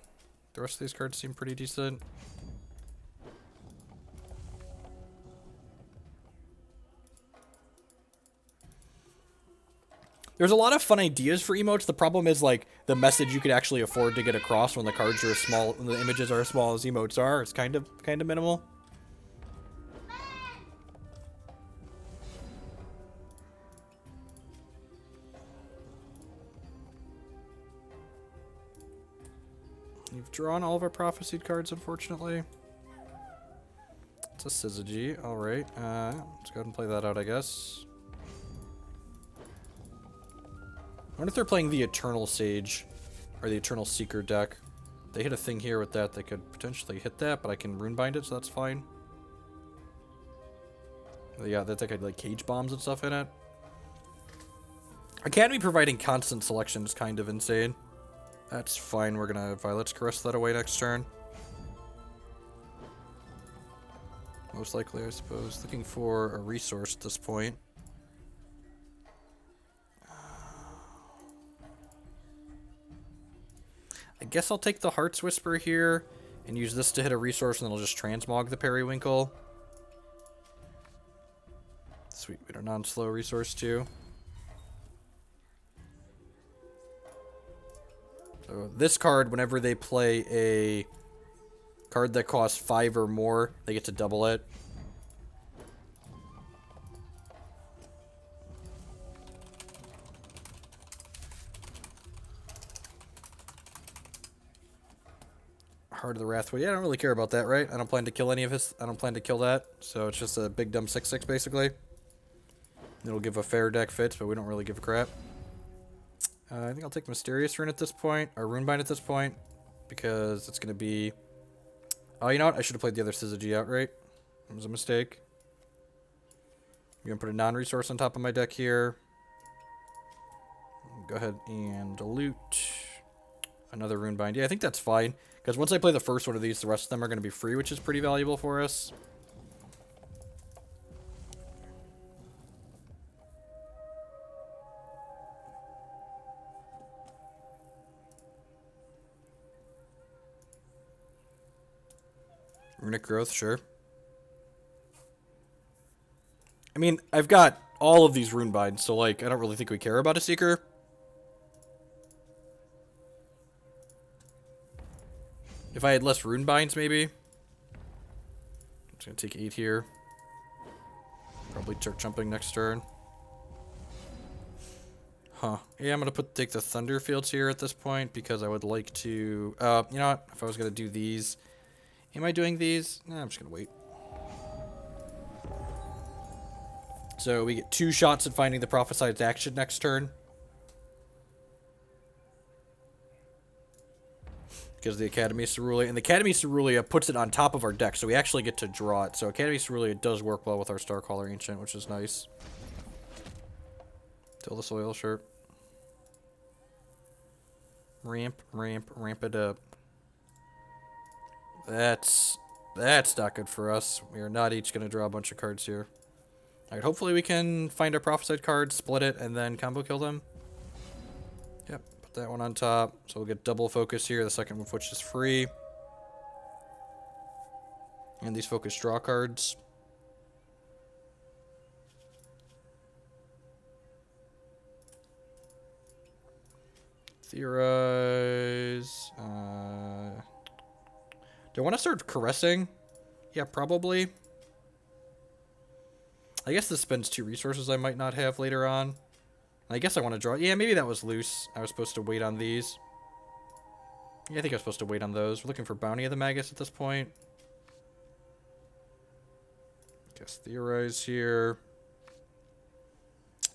The rest of these cards seem pretty decent. There's a lot of fun ideas for emotes. The problem is, like, the message you could actually afford to get across when the cards are as small, when the images are as small as emotes are, is kind of minimal. We've drawn all of our prophesied cards, unfortunately. It's a Syzygy. Alright. Let's go ahead and play that out, I guess. I wonder if they're playing the Eternal Sage, or the Eternal Seeker deck. They hit a thing here with that, they could potentially hit that, but I can Runebind it, so that's fine. Yeah, that deck had like cage bombs and stuff in it. Academy providing constant selection is kind of insane. That's fine, we're gonna Violet's Caress that away next turn. Most likely, I suppose. Looking for a resource at this point. I guess I'll take the Heart's Whisper here and use this to hit a resource, and then I'll just transmog the Periwinkle. Sweet, we got a non-slow resource too. So this card, whenever they play a card that costs 5 or more, they get to double it. Heart of the Wrathwood. Yeah, I don't really care about that, right? I don't plan to kill any of his... I don't plan to kill that. So it's just a big dumb 6/6, basically. It'll give a fair deck fits, but we don't really give a crap. I think I'll take Mysterious Rune at this point, or Runebind at this point, because it's going to be... Oh, you know what? I should have played the other Syzygy outright. It was a mistake. I'm going to put a non-resource on top of my deck here. Go ahead and loot another Runebind. Yeah, I think that's fine, because once I play the first one of these, the rest of them are going to be free, which is pretty valuable for us. Runic Growth, sure. I mean, I've got all of these Runebinds, so, like, I don't really think we care about a Seeker. If I had less Runebinds, maybe. I'm just gonna take 8 here. Probably start jumping next turn. Huh. Yeah, I'm gonna take the Thunderfield Seer at this point, because I would like to... you know what? If I was gonna do these... Am I doing these? Nah, I'm just gonna wait. So we get 2 shots at finding the Prophesized Action next turn. Because of the Academy of Cerulea. And the Academy of Cerulea puts it on top of our deck, so we actually get to draw it. So Academy of Cerulea does work well with our Starcaller Ancient, which is nice. Till the Soil, sure. Ramp it up. That's not good for us. We are not each going to draw a bunch of cards here. Alright, hopefully we can find our Prophesied card, split it, and then combo kill them. Yep, put that one on top. So we'll get double focus here, the second one of which is free. And these focus draw cards. Theorize. Do I want to start caressing? Yeah, probably. I guess this spends 2 resources I might not have later on. I guess I want to draw... Yeah, maybe that was loose. I was supposed to wait on these. Yeah, I think I was supposed to wait on those. We're looking for Bounty of the Magus at this point. Guess Theorize here.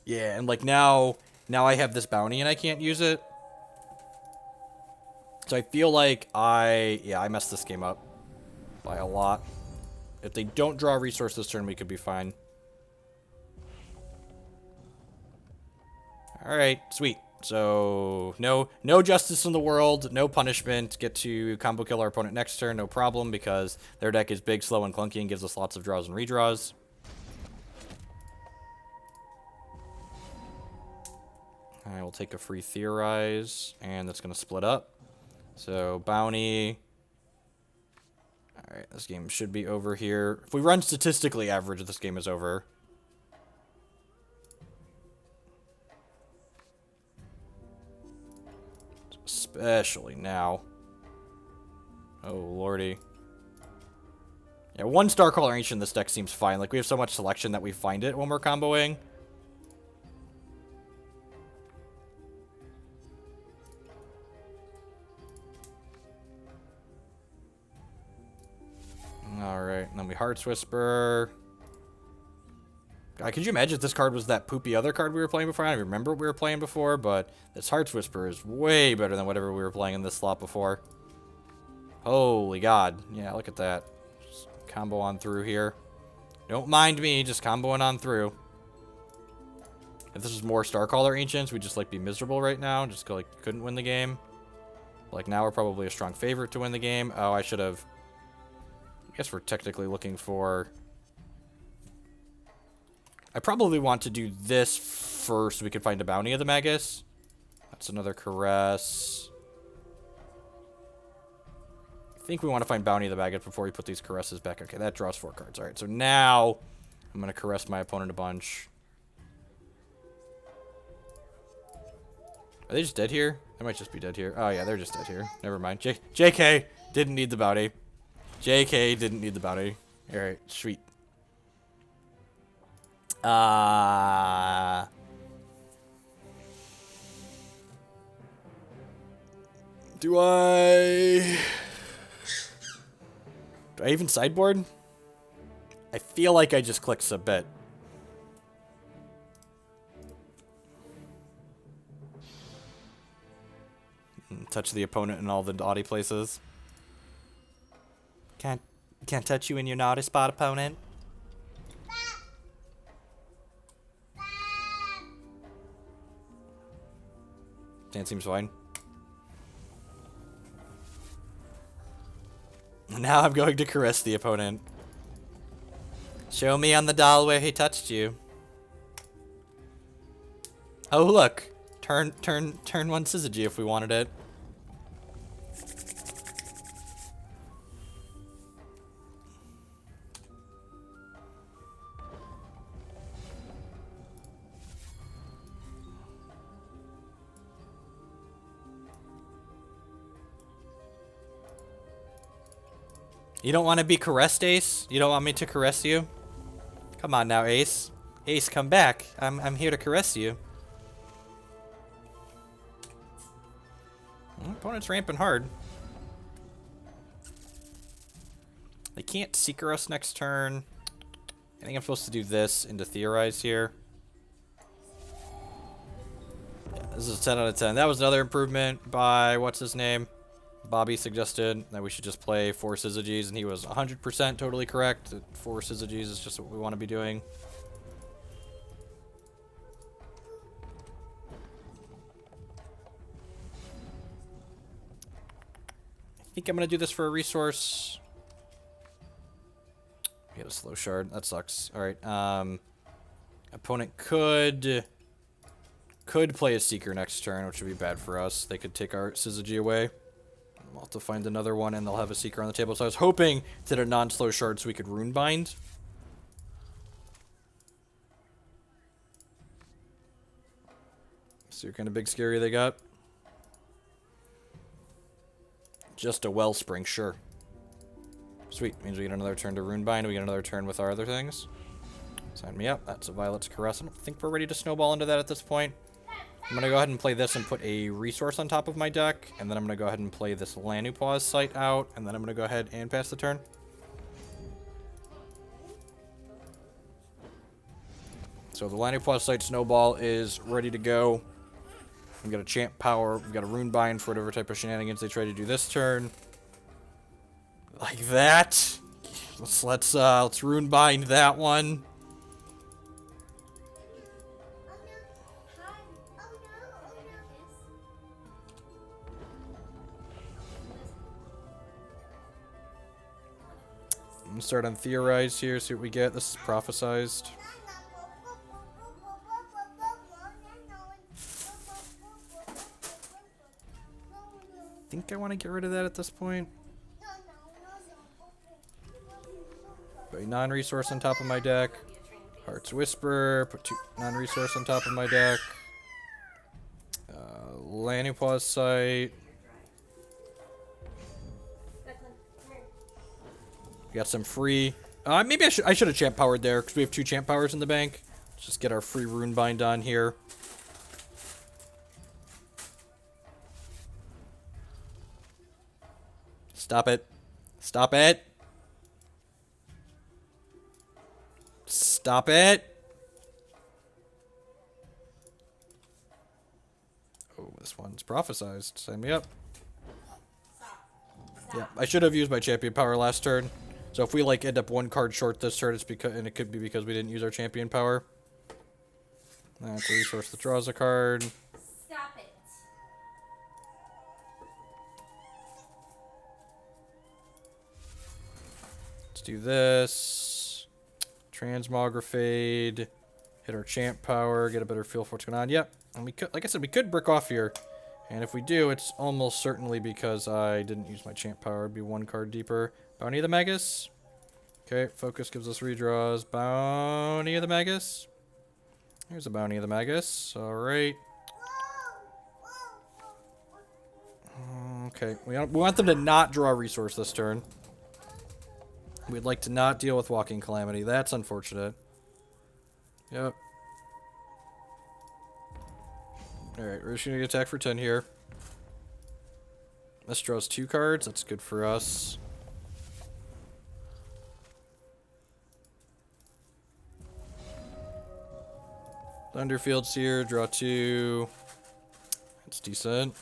Yeah, and like now I have this Bounty and I can't use it. So I feel like I messed this game up by a lot. If they don't draw a resource this turn, we could be fine. Alright, sweet. So, no justice in the world, no punishment. Get to combo kill our opponent next turn, no problem, because their deck is big, slow, and clunky and gives us lots of draws and redraws. I will take a free Theorize, and that's going to split up. So, Bounty. Alright, this game should be over here. If we run statistically average, this game is over. Especially now. Oh, lordy. Yeah, 1 Starcaller Ancient in this deck seems fine. Like, we have so much selection that we find it when we're comboing. Alright, and then we Heart's Whisper. God, could you imagine if this card was that poopy other card we were playing before? I don't even remember what we were playing before, but this Heart's Whisper is way better than whatever we were playing in this slot before. Holy God. Yeah, look at that. Just combo on through here. Don't mind me, just comboing on through. If this was more Starcaller Ancients, we'd just, like, be miserable right now. Just, like, couldn't win the game. Like, now we're probably a strong favorite to win the game. Oh, I should have... I guess we're technically looking for... I probably want to do this first so we can find a Bounty of the Magus. That's another Caress. I think we want to find Bounty of the Magus before we put these Caresses back. Okay, that draws 4 cards. Alright, so now I'm going to Caress my opponent a bunch. Are they just dead here? They might just be dead here. Oh, yeah, they're just dead here. Never mind. JK didn't need the Bounty. JK didn't need the Bounty. Alright, sweet. Do I Do I even sideboard? I feel like I just click submit. Touch the opponent in all the naughty places. Can't touch you in your naughty spot, opponent. That seems fine. Now I'm going to caress the opponent. Show me on the doll where he touched you. Oh look, turn one Syzygy if we wanted it. You don't want to be caressed, Ace? You don't want me to caress you? Come on now, Ace. Ace, come back. I'm here to caress you. Opponent's ramping hard. They can't Seeker us next turn. I think I'm supposed to do this into Theorize here. Yeah, this is a 10 out of 10. That was another improvement by, what's his name? Bobby suggested that we should just play 4 Syzygies, and he was 100% totally correct. 4 Syzygies is just what we want to be doing. I think I'm going to do this for a resource. We had a slow shard. That sucks. Alright. Opponent could play a Seeker next turn, which would be bad for us. They could take our Syzygy away. We'll have to find another one, and they'll have a Seeker on the table. So I was hoping to get a non-slow shard so we could Runebind. See what kind of big scary they got. Just a Wellspring, sure. Sweet. Means we get another turn to Runebind. We get another turn with our other things. Sign me up. That's a Violet's Caress. I don't think we're ready to snowball into that at this point. I'm going to go ahead and play this and put a resource on top of my deck. And then I'm going to go ahead and play this Lanupaw site out. And then I'm going to go ahead and pass the turn. So the Lanupaw site snowball is ready to go. We've got a Champ Power. We've got a Runebind for whatever type of shenanigans they try to do this turn. Like that. Let's Runebind that one. I'm gonna start on Theorize here, see what we get. This is prophesized. I think I want to get rid of that at this point. Put a non-resource on top of my deck. Heart's Whisper. Put 2 non-resource on top of my deck. Lanupaw site. We got some free. Maybe I should have champ powered there because we have 2 champ powers in the bank. Let's just get our free Runebind on here. Stop it! Stop it! Stop it! Oh, this one's prophesized. Sign me up. Yeah, I should have used my champion power last turn. So if we like end up 1 card short this turn, it's because, and it could be because we didn't use our champion power. That's a resource that draws a card. Stop it. Let's do this. Transmogrifade. Hit our champ power. Get a better feel for what's going on. Yep. And we could, like I said, we could brick off here. And if we do, it's almost certainly because I didn't use my champ power. It'd be 1 card deeper. Bounty of the Magus. Okay, Focus gives us redraws. Bounty of the Magus. Here's a Bounty of the Magus. Alright. Okay, we want them to not draw a resource this turn. We'd like to not deal with Walking Calamity. That's unfortunate. Yep. Alright, we're just going to attack for 10 here. This draws 2 cards. That's good for us. Thunderfield Seer, draw 2. That's decent.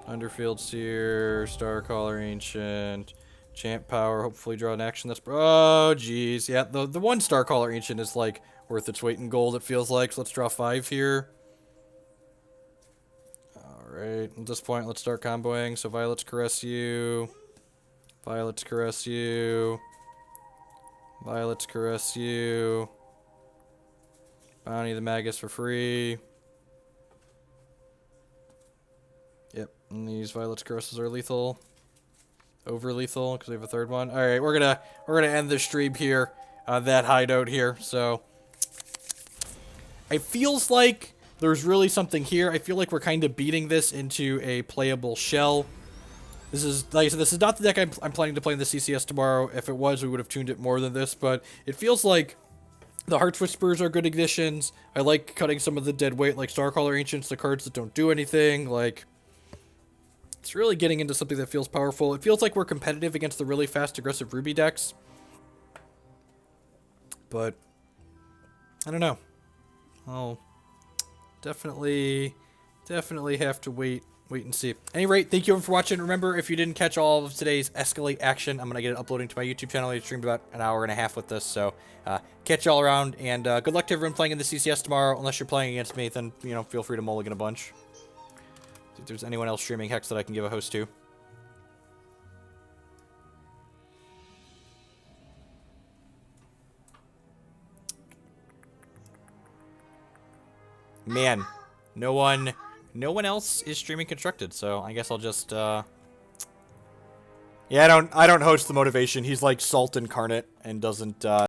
Thunderfield Seer, Starcaller Ancient, Champ Power, hopefully draw an action that's... Oh, jeez. Yeah, the one Starcaller Ancient is, like, worth its weight in gold, it feels like. So let's draw 5 here. Alright, at this point, let's start comboing. So Violet's Caress you. Violet's Caress you. Violet's Caress you. Bounty the Magus for free. Yep, and these Violet's Caresses are lethal. Over lethal, because we have a third one. Alright, we're gonna end this stream here. That hideout here, so... It feels like there's really something here. I feel like we're kind of beating this into a playable shell. This is, like I said, this is not the deck I'm planning to play in the CCS tomorrow. If it was, we would have tuned it more than this, but it feels like the Heart's Whispers are good additions. I like cutting some of the dead weight, like Starcaller Ancients, the cards that don't do anything. Like, it's really getting into something that feels powerful. It feels like we're competitive against the really fast, aggressive Ruby decks. But, I don't know. I'll definitely have to wait and see. At any rate, thank you everyone for watching. Remember, if you didn't catch all of today's Escalate action, I'm going to get it uploading to my YouTube channel. I streamed about an hour and a half with this, so catch y'all around, and good luck to everyone playing in the CCS tomorrow. Unless you're playing against me, then, you know, feel free to mulligan a bunch. See if there's anyone else streaming Hex that I can give a host to. Man, no one else is streaming Constructed, so I guess I'll just, yeah, I don't host the Motivation. He's like Salt incarnate and doesn't,